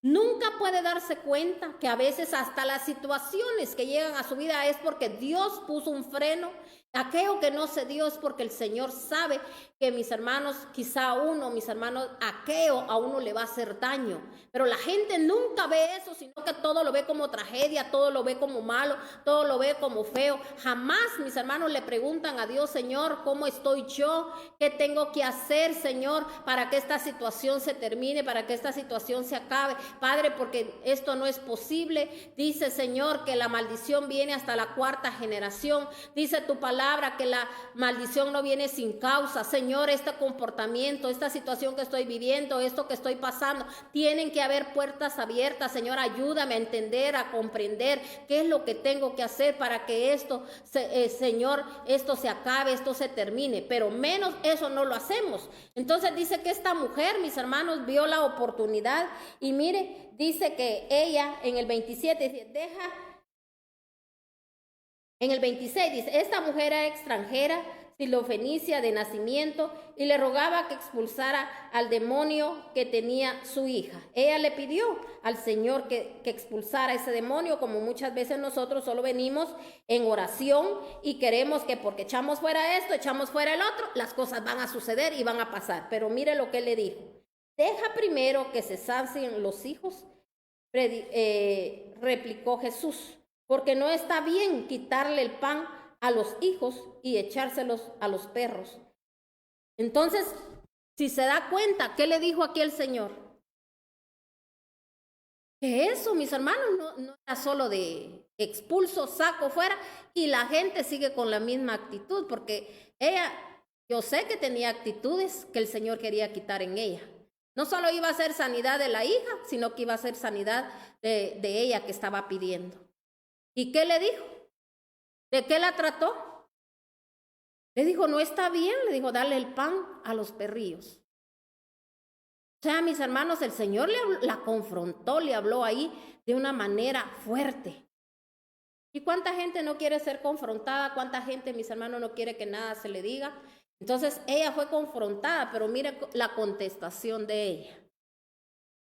Nunca puede darse cuenta que a veces hasta las situaciones que llegan a su vida es porque Dios puso un freno. Aquello que no se dio es porque el Señor sabe que, mis hermanos, quizá mis hermanos, aquello a uno le va a hacer daño. Pero la gente nunca ve eso, sino que todo lo ve como tragedia, todo lo ve como malo, todo lo ve como feo. Jamás, mis hermanos, le preguntan a Dios: Señor, ¿cómo estoy yo? ¿Qué tengo que hacer, Señor, para que esta situación se termine, para que esta situación se acabe? Padre, porque esto no es posible. Dice, Señor, que la maldición viene hasta la 4ª generación. Dice tu palabra palabra que la maldición no viene sin causa. Señor, este comportamiento, esta situación que estoy viviendo, esto que estoy pasando, tienen que haber puertas abiertas. Señor, ayúdame a entender, a comprender qué es lo que tengo que hacer para que esto, Señor, esto se acabe, esto se termine. Pero menos eso no lo hacemos. Entonces dice que esta mujer, mis hermanos, vio la oportunidad y mire, dice que ella en el 27 dice, en el 26 dice, esta mujer era extranjera, silofenicia de nacimiento, y le rogaba que expulsara al demonio que tenía su hija. Ella le pidió al Señor que expulsara ese demonio, como muchas veces nosotros solo venimos en oración y queremos que porque echamos fuera esto, echamos fuera el otro, las cosas van a suceder y van a pasar. Pero mire lo que él le dijo. Deja primero que se sacien los hijos, replicó Jesús. Porque no está bien quitarle el pan a los hijos y echárselos a los perros. Entonces, si se da cuenta, ¿qué le dijo aquí el Señor? Que eso, mis hermanos, no era solo de expulso, saco fuera, y la gente sigue con la misma actitud, porque ella, yo sé que tenía actitudes que el Señor quería quitar en ella. No solo iba a ser sanidad de la hija, sino que iba a ser sanidad de ella que estaba pidiendo. ¿Y qué le dijo? ¿De qué la trató? Le dijo, no está bien, le dijo, dale el pan a los perrillos. O sea, mis hermanos, el Señor la confrontó, le habló ahí de una manera fuerte. ¿Y cuánta gente no quiere ser confrontada? ¿Cuánta gente, mis hermanos, no quiere que nada se le diga? Entonces, ella fue confrontada, pero mire la contestación de ella.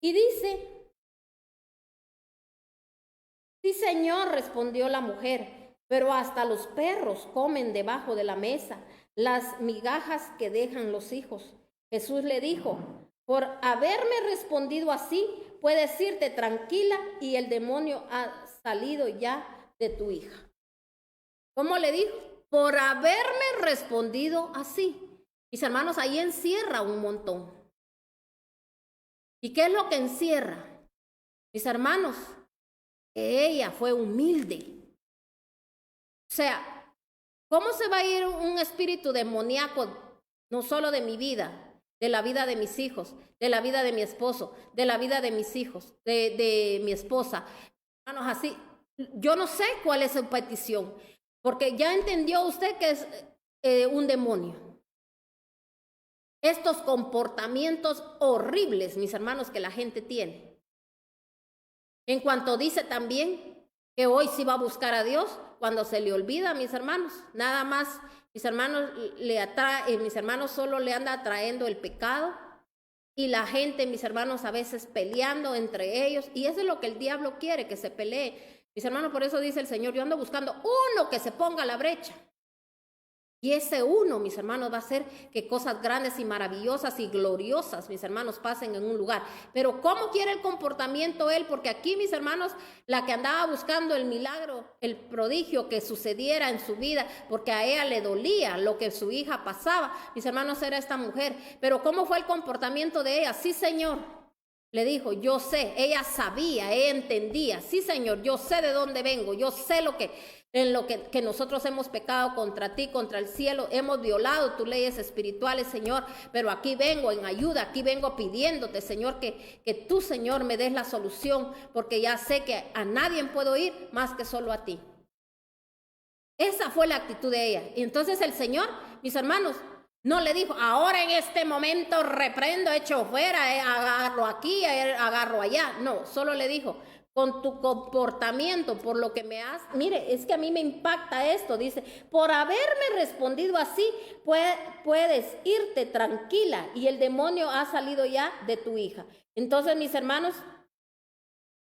Y dice, sí, Señor, respondió la mujer, pero hasta los perros comen debajo de la mesa las migajas que dejan los hijos. Jesús le dijo, por haberme respondido así, puedes irte tranquila y el demonio ha salido ya de tu hija. ¿Cómo le dijo? Por haberme respondido así. Mis hermanos, ahí encierra un montón. ¿Y qué es lo que encierra? Mis hermanos, ella fue humilde. O sea, ¿cómo se va a ir un espíritu demoníaco, no solo de mi vida, de la vida de mis hijos, de la vida de mi esposo, de la vida de mis hijos, de mi esposa? Hermanos, así, yo no sé cuál es su petición, porque ya entendió usted que es un demonio. Estos comportamientos horribles, mis hermanos, que la gente tiene. En cuanto dice también que hoy sí va a buscar a Dios, cuando se le olvida, mis hermanos, nada más, mis hermanos mis hermanos solo le anda atrayendo el pecado y la gente, mis hermanos, a veces peleando entre ellos, y eso es lo que el diablo quiere, que se pelee. Mis hermanos, por eso dice el Señor, yo ando buscando uno que se ponga a la brecha. Y ese uno, mis hermanos, va a hacer que cosas grandes y maravillosas y gloriosas, mis hermanos, pasen en un lugar. Pero ¿cómo quiere el comportamiento él? Porque aquí, mis hermanos, la que andaba buscando el milagro, el prodigio que sucediera en su vida, porque a ella le dolía lo que su hija pasaba, mis hermanos, era esta mujer. Pero ¿cómo fue el comportamiento de ella? Sí, Señor. Le dijo, yo sé, ella sabía, ella entendía. Sí, Señor, yo sé de dónde vengo, yo sé en lo que nosotros hemos pecado contra ti, contra el cielo, hemos violado tus leyes espirituales, Señor, pero aquí vengo en ayuda, aquí vengo pidiéndote, Señor, que tú, Señor, me des la solución, porque ya sé que a nadie puedo ir más que solo a ti. Esa fue la actitud de ella. Y entonces el Señor, mis hermanos, no le dijo, ahora en este momento reprendo, echo fuera, agarro aquí, agarro allá. No, solo le dijo, con tu comportamiento, por lo que me has... Mire, es que a mí me impacta esto, dice, por haberme respondido así, puedes irte tranquila y el demonio ha salido ya de tu hija. Entonces, mis hermanos,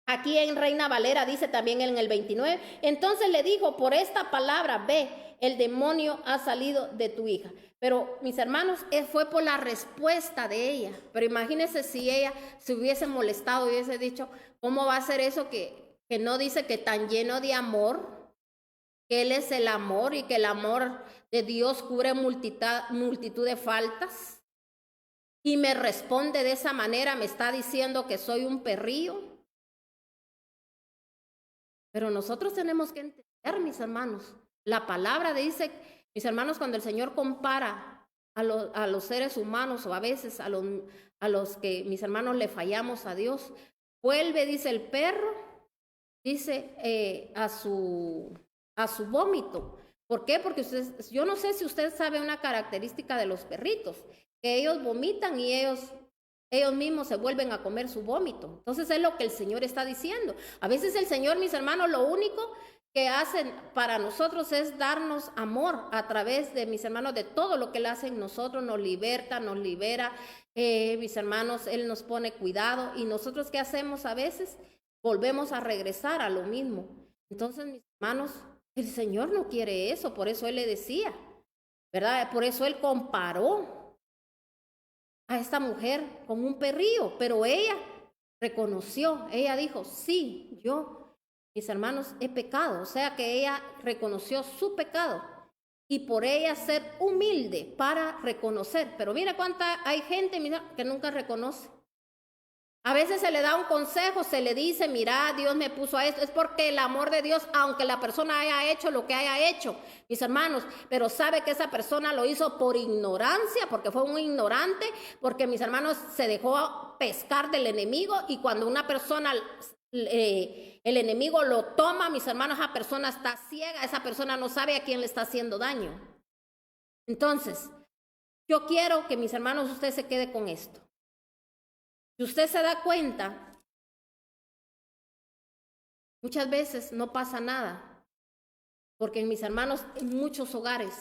aquí en Reina Valera dice también en el 29, entonces le dijo, por esta palabra, ve, el demonio ha salido de tu hija. Pero, mis hermanos, fue por la respuesta de ella. Pero imagínense si ella se hubiese molestado y hubiese dicho, ¿cómo va a ser eso que no dice que tan lleno de amor, que Él es el amor y que el amor de Dios cubre multitud de faltas? Y me responde de esa manera, me está diciendo que soy un perrillo. Pero nosotros tenemos que entender, mis hermanos, la palabra dice, Mis hermanos, cuando el Señor compara a los seres humanos o a veces a los que, mis hermanos, le fallamos a Dios, vuelve, dice el perro, dice a su vómito. ¿Por qué? Porque yo no sé si usted sabe una característica de los perritos, que ellos vomitan y ellos mismos se vuelven a comer su vómito. Entonces es lo que el Señor está diciendo. A veces el Señor, mis hermanos, lo único que hacen para nosotros es darnos amor a través de, mis hermanos, de todo lo que Él hace en nosotros, nos liberta, nos libera, mis hermanos, Él nos pone cuidado, y nosotros, ¿qué hacemos a veces? Volvemos a regresar a lo mismo. Entonces, mis hermanos, el Señor no quiere eso, por eso Él le decía, ¿verdad? Por eso Él comparó a esta mujer con un perrillo, pero ella reconoció, ella dijo, sí, yo, mis hermanos, he pecado. O sea que ella reconoció su pecado y por ella ser humilde para reconocer. Pero mira cuánta hay gente, mira, que nunca reconoce. A veces se le da un consejo, se le dice, mira, Dios me puso a esto. Es porque el amor de Dios, aunque la persona haya hecho lo que haya hecho, mis hermanos, pero sabe que esa persona lo hizo por ignorancia, porque fue un ignorante, porque, mis hermanos, se dejó pescar del enemigo, y cuando una persona, el enemigo lo toma, mis hermanos, esa persona está ciega, esa persona no sabe a quién le está haciendo daño. Entonces, yo quiero que, mis hermanos, usted se quede con esto. Si usted se da cuenta, muchas veces no pasa nada, porque, mis hermanos, en muchos hogares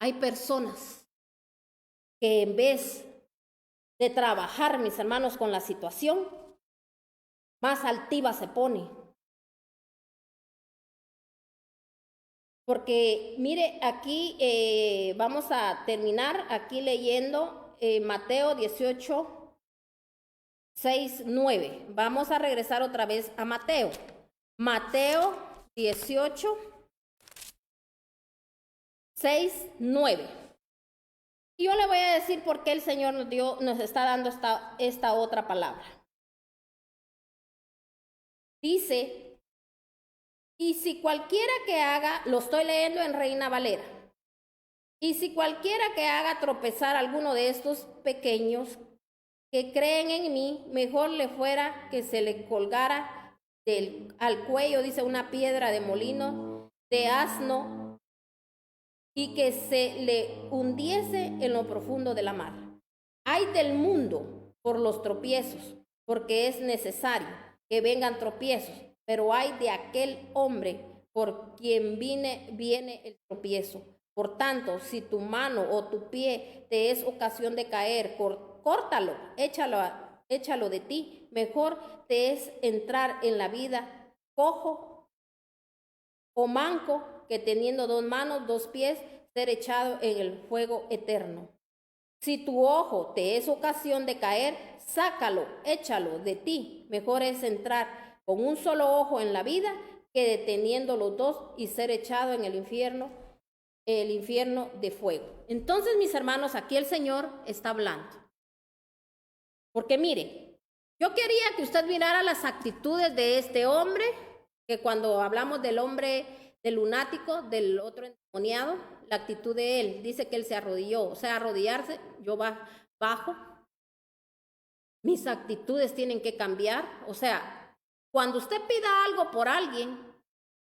hay personas que en vez de trabajar, mis hermanos, con la situación, más altiva se pone. Porque mire, aquí vamos a terminar aquí leyendo Mateo 18, 6, 9. Vamos a regresar otra vez a Mateo. Mateo 18, 6, 9. Y yo le voy a decir por qué el Señor nos está dando esta otra palabra. Dice, y si cualquiera que haga, lo estoy leyendo en Reina Valera, y si cualquiera que haga tropezar a alguno de estos pequeños que creen en mí, mejor le fuera que se le colgara al cuello, dice, una piedra de molino de asno, y que se le hundiese en lo profundo de la mar. Ay del mundo por los tropiezos, porque es necesario que vengan tropiezos, pero ay de aquel hombre por quien viene el tropiezo. Por tanto, si tu mano o tu pie te es ocasión de caer, córtalo, échalo de ti. Mejor te es entrar en la vida cojo o manco que teniendo 2 manos, 2 pies, ser echado en el fuego eterno. Si tu ojo te es ocasión de caer, sácalo, échalo de ti. Mejor es entrar con un solo ojo en la vida que deteniendo los 2 y ser echado en el infierno de fuego. Entonces, mis hermanos, aquí el Señor está hablando. Porque mire, yo quería que usted mirara las actitudes de este hombre, que cuando hablamos del hombre, del lunático, del otro endemoniado, la actitud de él, dice que él se arrodilló. O sea, arrodillarse, yo bajo. Mis actitudes tienen que cambiar. O sea, cuando usted pida algo por alguien,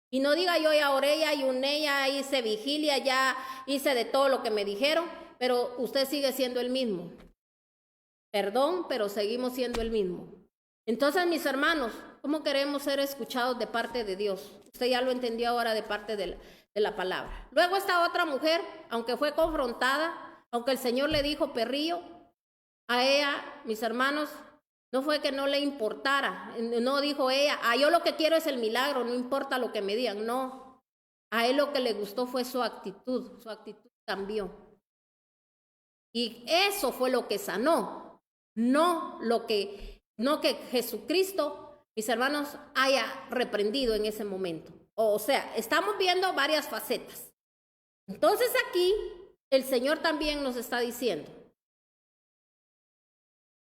y no diga yo ya oré, ya ayuné, ya hice vigilia, ya hice de todo lo que me dijeron, pero usted sigue siendo el mismo. Perdón, pero seguimos siendo el mismo. Entonces, mis hermanos, ¿cómo queremos ser escuchados de parte de Dios? Usted ya lo entendió ahora de parte de la palabra. Luego esta otra mujer, aunque fue confrontada, aunque el Señor le dijo perrillo, a ella, mis hermanos, no fue que no le importara, no dijo ella, yo lo que quiero es el milagro, no importa lo que me digan, no. A él lo que le gustó fue su actitud cambió. Y eso fue lo que sanó, no que Jesucristo, mis hermanos, haya reprendido en ese momento. O sea, estamos viendo varias facetas. Entonces aquí el Señor también nos está diciendo,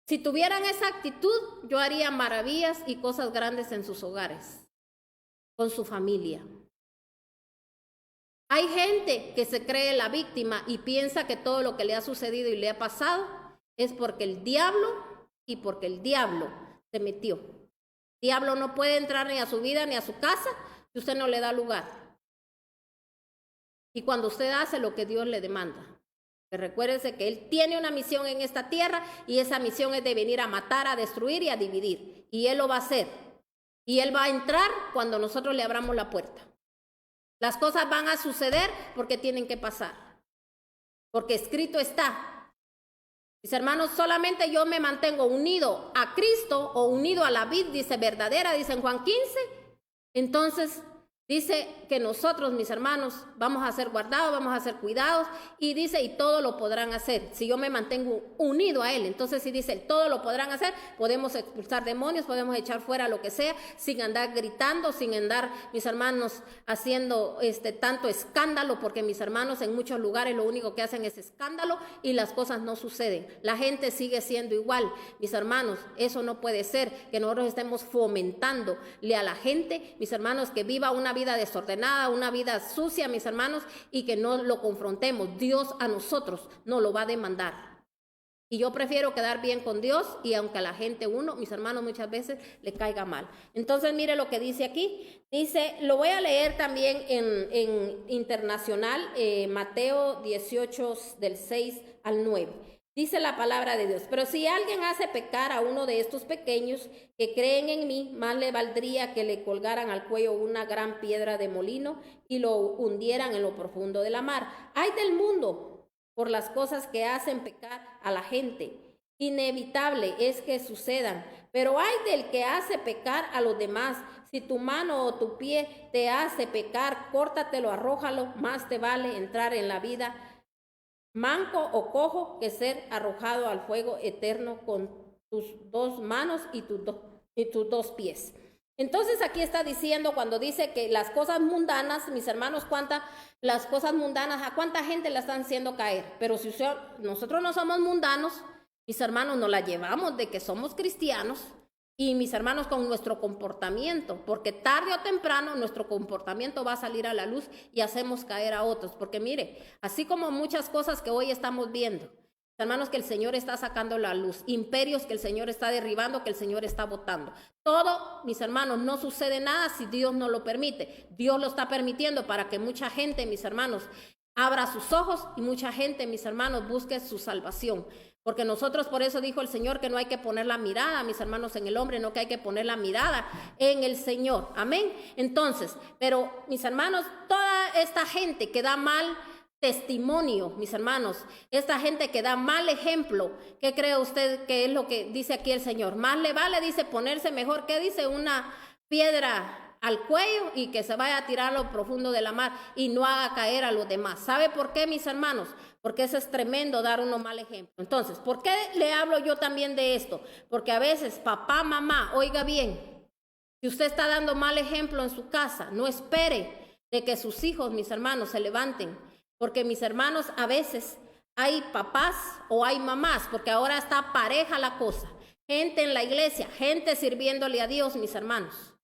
si tuvieran esa actitud, yo haría maravillas y cosas grandes en sus hogares, con su familia. Hay gente que se cree la víctima y piensa que todo lo que le ha sucedido y le ha pasado es porque el diablo y porque el diablo se metió. El diablo no puede entrar ni a su vida ni a su casa si usted no le da lugar. Y cuando usted hace lo que Dios le demanda. Recuérdese que Él tiene una misión en esta tierra y esa misión es de venir a matar, a destruir y a dividir. Y Él lo va a hacer. Y Él va a entrar cuando nosotros le abramos la puerta. Las cosas van a suceder porque tienen que pasar. Porque escrito está. Mis hermanos, solamente yo me mantengo unido a Cristo o unido a la vid, dice verdadera, dice en Juan 15. Entonces dice que nosotros, mis hermanos, vamos a ser guardados, vamos a ser cuidados. Y dice, y todo lo podrán hacer. Si yo me mantengo unido a Él. Entonces si dice, todo lo podrán hacer, podemos expulsar demonios, podemos echar fuera lo que sea, sin andar gritando, sin andar, mis hermanos, haciendo tanto escándalo. Porque mis hermanos en muchos lugares lo único que hacen es escándalo y las cosas no suceden. La gente sigue siendo igual. Mis hermanos, eso no puede ser, que nosotros estemos fomentándole a la gente, mis hermanos, que viva una vida desordenada, una vida sucia, mis hermanos, y que no lo confrontemos. Dios a nosotros no lo va a demandar. Y yo prefiero quedar bien con Dios, y aunque a la gente mis hermanos, muchas veces le caiga mal. Entonces, mire lo que dice aquí. Dice, lo voy a leer también en internacional, Mateo 18, del 6 al 9. Dice la palabra de Dios, pero si alguien hace pecar a uno de estos pequeños que creen en mí, más le valdría que le colgaran al cuello una gran piedra de molino y lo hundieran en lo profundo de la mar. Ay del mundo por las cosas que hacen pecar a la gente. Inevitable es que sucedan, pero ay del que hace pecar a los demás. Si tu mano o tu pie te hace pecar, córtatelo, arrójalo, más te vale entrar en la vida manco o cojo que ser arrojado al fuego eterno con tus dos manos y tus dos pies. Entonces aquí está diciendo, cuando dice que las cosas mundanas, mis hermanos, las cosas mundanas, ¿a cuánta gente la están haciendo caer? Pero si nosotros no somos mundanos, mis hermanos, nos la llevamos de que somos cristianos. Y mis hermanos, con nuestro comportamiento, porque tarde o temprano nuestro comportamiento va a salir a la luz y hacemos caer a otros. Porque mire, así como muchas cosas que hoy estamos viendo, hermanos, que el Señor está sacando la luz, imperios que el Señor está derribando, que el Señor está botando. Todo, mis hermanos, no sucede nada si Dios no lo permite. Dios lo está permitiendo para que mucha gente, mis hermanos, abra sus ojos y mucha gente, mis hermanos, busque su salvación. Porque nosotros, por eso dijo el Señor que no hay que poner la mirada, mis hermanos, en el hombre, no, que hay que poner la mirada en el Señor. Amén. Entonces, pero mis hermanos, toda esta gente que da mal testimonio, mis hermanos, esta gente que da mal ejemplo, ¿qué cree usted que es lo que dice aquí el Señor? Más le vale, dice, ponerse mejor, ¿qué dice? Una piedra al cuello y que se vaya a tirar a lo profundo de la mar y no haga caer a los demás. ¿Sabe por qué, mis hermanos? Porque eso es tremendo, dar uno mal ejemplo. Entonces, ¿por qué le hablo yo también de esto? Porque a veces papá, mamá, oiga bien, si usted está dando mal ejemplo en su casa, no espere de que sus hijos, mis hermanos, se levanten. Porque mis hermanos, a veces hay papás o hay mamás, porque ahora está pareja la cosa. Gente en la iglesia, gente sirviéndole a Dios, mis hermanos.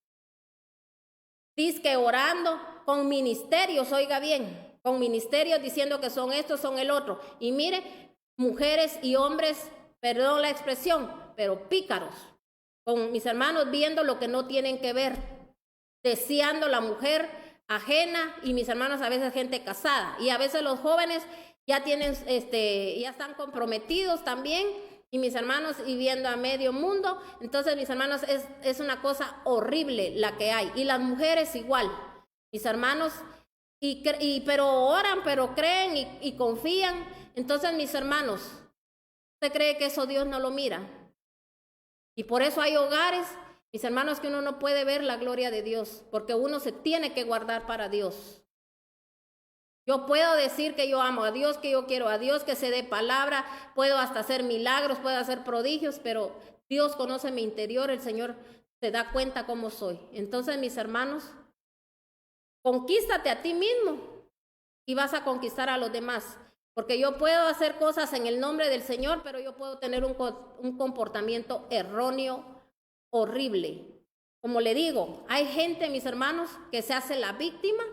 Dice que orando con ministerios, oiga bien, con ministerios diciendo que son estos, son el otro. Y mire, mujeres y hombres, perdón la expresión, pero pícaros, con mis hermanos viendo lo que no tienen que ver, deseando la mujer ajena, y mis hermanos a veces gente casada, y a veces los jóvenes ya tienen, ya están comprometidos también, y mis hermanos y viendo a medio mundo. Entonces, mis hermanos, es una cosa horrible la que hay, y las mujeres igual, mis hermanos, pero oran, pero creen y confían. Entonces, mis hermanos, ¿usted cree que eso Dios no lo mira? Y por eso hay hogares, mis hermanos, que uno no puede ver la gloria de Dios, porque uno se tiene que guardar para Dios. Yo puedo decir que yo amo a Dios, que yo quiero a Dios, que se dé palabra, puedo hasta hacer milagros, puedo hacer prodigios, pero Dios conoce mi interior, el Señor se da cuenta cómo soy. Entonces, mis hermanos, conquístate a ti mismo y vas a conquistar a los demás. Porque yo puedo hacer cosas en el nombre del Señor, pero yo puedo tener un comportamiento erróneo, horrible. Como le digo, hay gente, mis hermanos, que se hace la víctima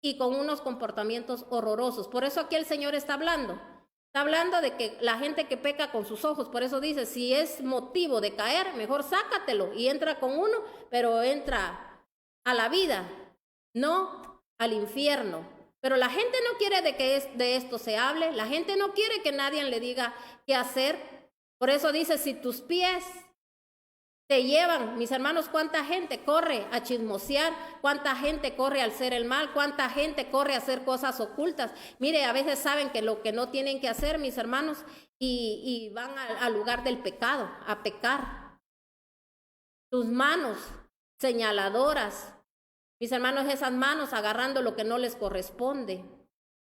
y con unos comportamientos horrorosos. Por eso aquí el Señor está hablando. Está hablando de que la gente que peca con sus ojos, por eso dice, si es motivo de caer, mejor sácatelo y entra con uno, pero entra a la vida, no al infierno. Pero la gente no quiere de que de esto se hable, la gente no quiere que nadie le diga qué hacer. Por eso dice, si tus pies te llevan, mis hermanos, cuánta gente corre a chismosear, cuánta gente corre al hacer el mal, cuánta gente corre a hacer cosas ocultas. Mire, a veces saben que lo que no tienen que hacer, mis hermanos, y van al lugar del pecado, a pecar. Tus manos señaladoras, mis hermanos, esas manos agarrando lo que no les corresponde.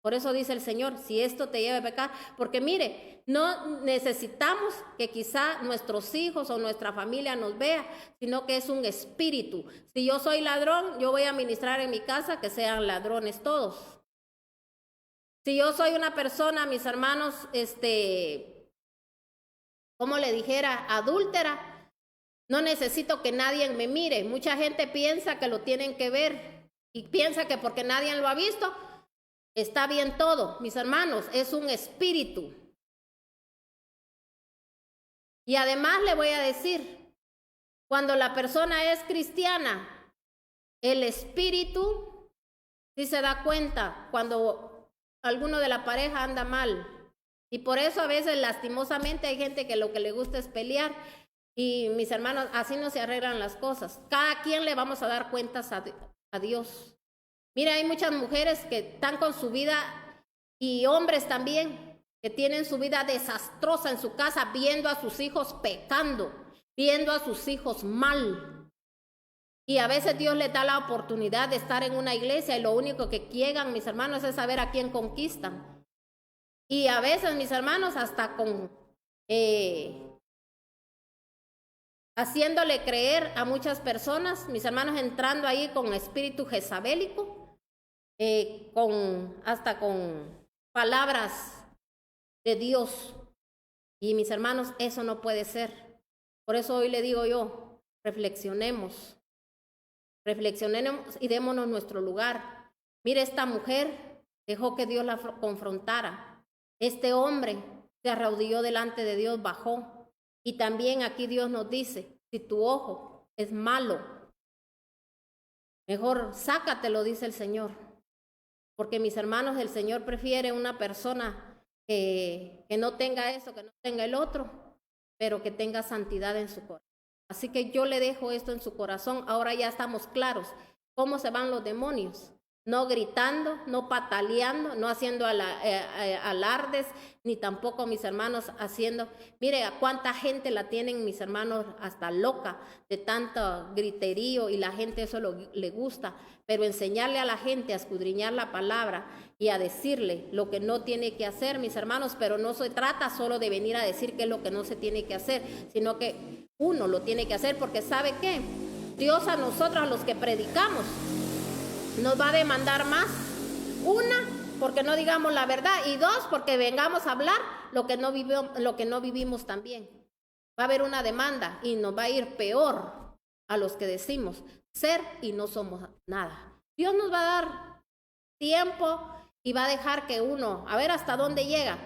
Por eso dice el Señor, si esto te lleva a pecar, porque mire, no necesitamos que quizá nuestros hijos o nuestra familia nos vea, sino que es un espíritu. Si yo soy ladrón, yo voy a ministrar en mi casa que sean ladrones todos. Si yo soy una persona, mis hermanos, como le dijera, adúltera, no necesito que nadie me mire. Mucha gente piensa que lo tienen que ver y piensa que porque nadie lo ha visto, está bien todo. Mis hermanos, es un espíritu. Y además le voy a decir, cuando la persona es cristiana, el espíritu sí se da cuenta cuando alguno de la pareja anda mal. Y por eso a veces lastimosamente hay gente que lo que le gusta es pelear. Y mis hermanos, así no se arreglan las cosas. Cada quien le vamos a dar cuentas a Dios. Mira, hay muchas mujeres que están con su vida y hombres también que tienen su vida desastrosa en su casa, viendo a sus hijos pecando, viendo a sus hijos mal. Y a veces Dios les da la oportunidad de estar en una iglesia y lo único que quieren, mis hermanos, es saber a quién conquistan. Y a veces, mis hermanos, hasta con haciéndole creer a muchas personas, mis hermanos, entrando ahí con espíritu jezabélico, hasta con palabras de Dios. Y mis hermanos, eso no puede ser. Por eso hoy le digo yo, reflexionemos y démonos nuestro lugar. Mire, esta mujer dejó que Dios la confrontara. Este hombre se arrodilló delante de Dios, bajó. Y también aquí Dios nos dice, si tu ojo es malo, mejor sácatelo, dice el Señor. Porque mis hermanos, el Señor prefiere una persona que no tenga eso, que no tenga el otro, pero que tenga santidad en su corazón. Así que yo le dejo esto en su corazón. Ahora ya estamos claros cómo se van los demonios. No gritando, no pataleando, no haciendo alardes, ni tampoco, mis hermanos, haciendo... Mire, a cuánta gente la tienen, mis hermanos, hasta loca de tanto griterío, y la gente eso le gusta. Pero enseñarle a la gente a escudriñar la palabra y a decirle lo que no tiene que hacer, mis hermanos, pero no se trata solo de venir a decir qué es lo que no se tiene que hacer, sino que uno lo tiene que hacer, porque ¿sabe qué? Dios a nosotros, a los que predicamos, nos va a demandar más. Una, porque no digamos la verdad, y dos, porque vengamos a hablar lo que no vivimos también. Va a haber una demanda y nos va a ir peor a los que decimos ser y no somos nada. Dios nos va a dar tiempo y va a dejar que uno, a ver hasta dónde llega.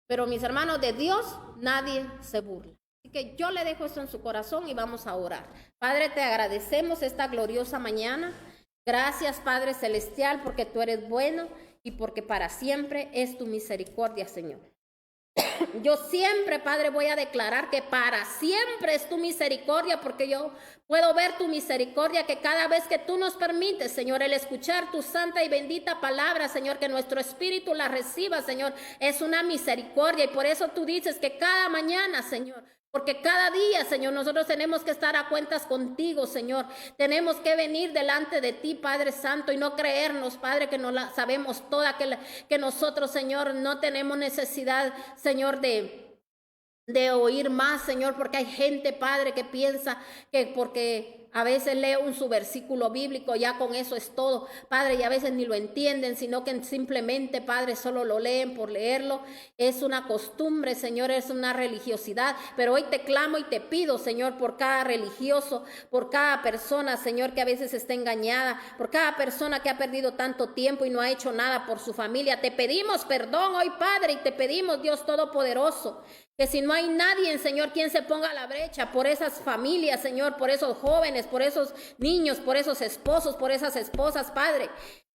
Pero mis hermanos, de Dios nadie se burla. Así que yo le dejo esto en su corazón y vamos a orar. Padre, te agradecemos esta gloriosa mañana. Gracias, Padre Celestial, porque tú eres bueno y porque para siempre es tu misericordia, Señor. Yo siempre, Padre, voy a declarar que para siempre es tu misericordia, porque yo puedo ver tu misericordia, que cada vez que tú nos permites, Señor, el escuchar tu santa y bendita palabra, Señor, que nuestro espíritu la reciba, Señor, es una misericordia. Y por eso tú dices que cada mañana, Señor, porque cada día, Señor, nosotros tenemos que estar a cuentas contigo, Señor. Tenemos que venir delante de ti, Padre Santo, y no creernos, Padre, que no la sabemos toda, que nosotros, Señor, no tenemos necesidad, Señor, de oír más, Señor, porque hay gente, Padre, que piensa que porque a veces lee su versículo bíblico, ya con eso es todo, Padre, y a veces ni lo entienden, sino que simplemente, Padre, solo lo leen por leerlo. Es una costumbre, Señor, es una religiosidad, pero hoy te clamo y te pido, Señor, por cada religioso, por cada persona, Señor, que a veces está engañada, por cada persona que ha perdido tanto tiempo y no ha hecho nada por su familia. Te pedimos perdón hoy, Padre, y te pedimos, Dios Todopoderoso, que si no hay nadie, Señor, quien se ponga a la brecha por esas familias, Señor, por esos jóvenes, por esos niños, por esos esposos, por esas esposas, Padre,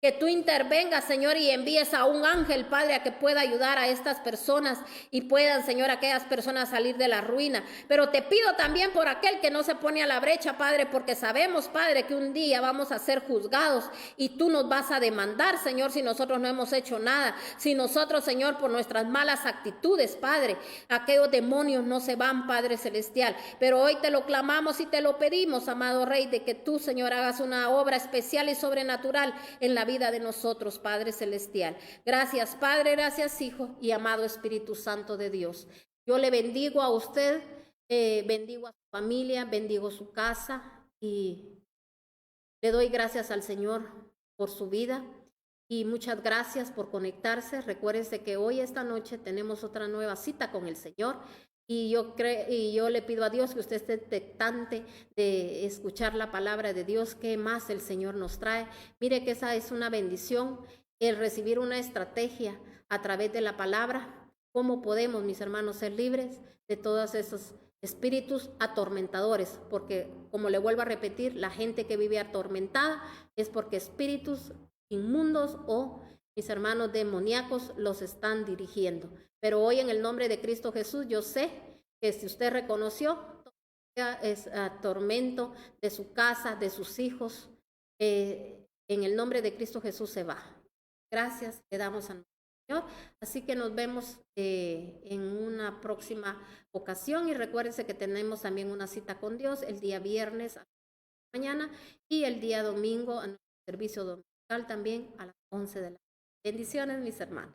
que tú intervengas, Señor, y envíes a un ángel, Padre, a que pueda ayudar a estas personas y puedan, Señor, aquellas personas salir de la ruina. Pero te pido también por aquel que no se pone a la brecha, Padre, porque sabemos, Padre, que un día vamos a ser juzgados y tú nos vas a demandar, Señor, si nosotros no hemos hecho nada. Si nosotros, Señor, por nuestras malas actitudes, Padre, aquellos demonios no se van, Padre Celestial. Pero hoy te lo clamamos y te lo pedimos, amado Rey, de que tú, Señor, hagas una obra especial y sobrenatural en la vida de nosotros, Padre Celestial. Gracias, Padre, gracias, Hijo y amado Espíritu Santo de Dios. Yo le bendigo a usted, bendigo a su familia, bendigo su casa y le doy gracias al Señor por su vida y muchas gracias por conectarse. Recuérdese que hoy, esta noche, tenemos otra nueva cita con el Señor. Y yo le pido a Dios que usted esté expectante de escuchar la palabra de Dios, qué más el Señor nos trae. Mire que esa es una bendición, el recibir una estrategia a través de la palabra. ¿Cómo podemos, mis hermanos, ser libres de todos esos espíritus atormentadores? Porque, como le vuelvo a repetir, la gente que vive atormentada es porque espíritus inmundos o, mis hermanos, demoníacos los están dirigiendo. Pero hoy, en el nombre de Cristo Jesús, yo sé que si usted reconoció, es tormento de su casa, de sus hijos, en el nombre de Cristo Jesús se va. Gracias, le damos a nuestro Señor. Así que nos vemos en una próxima ocasión y recuérdense que tenemos también una cita con Dios el día viernes a la mañana y el día domingo a nuestro servicio dominical también a las 11 de la noche. Bendiciones, mis hermanos.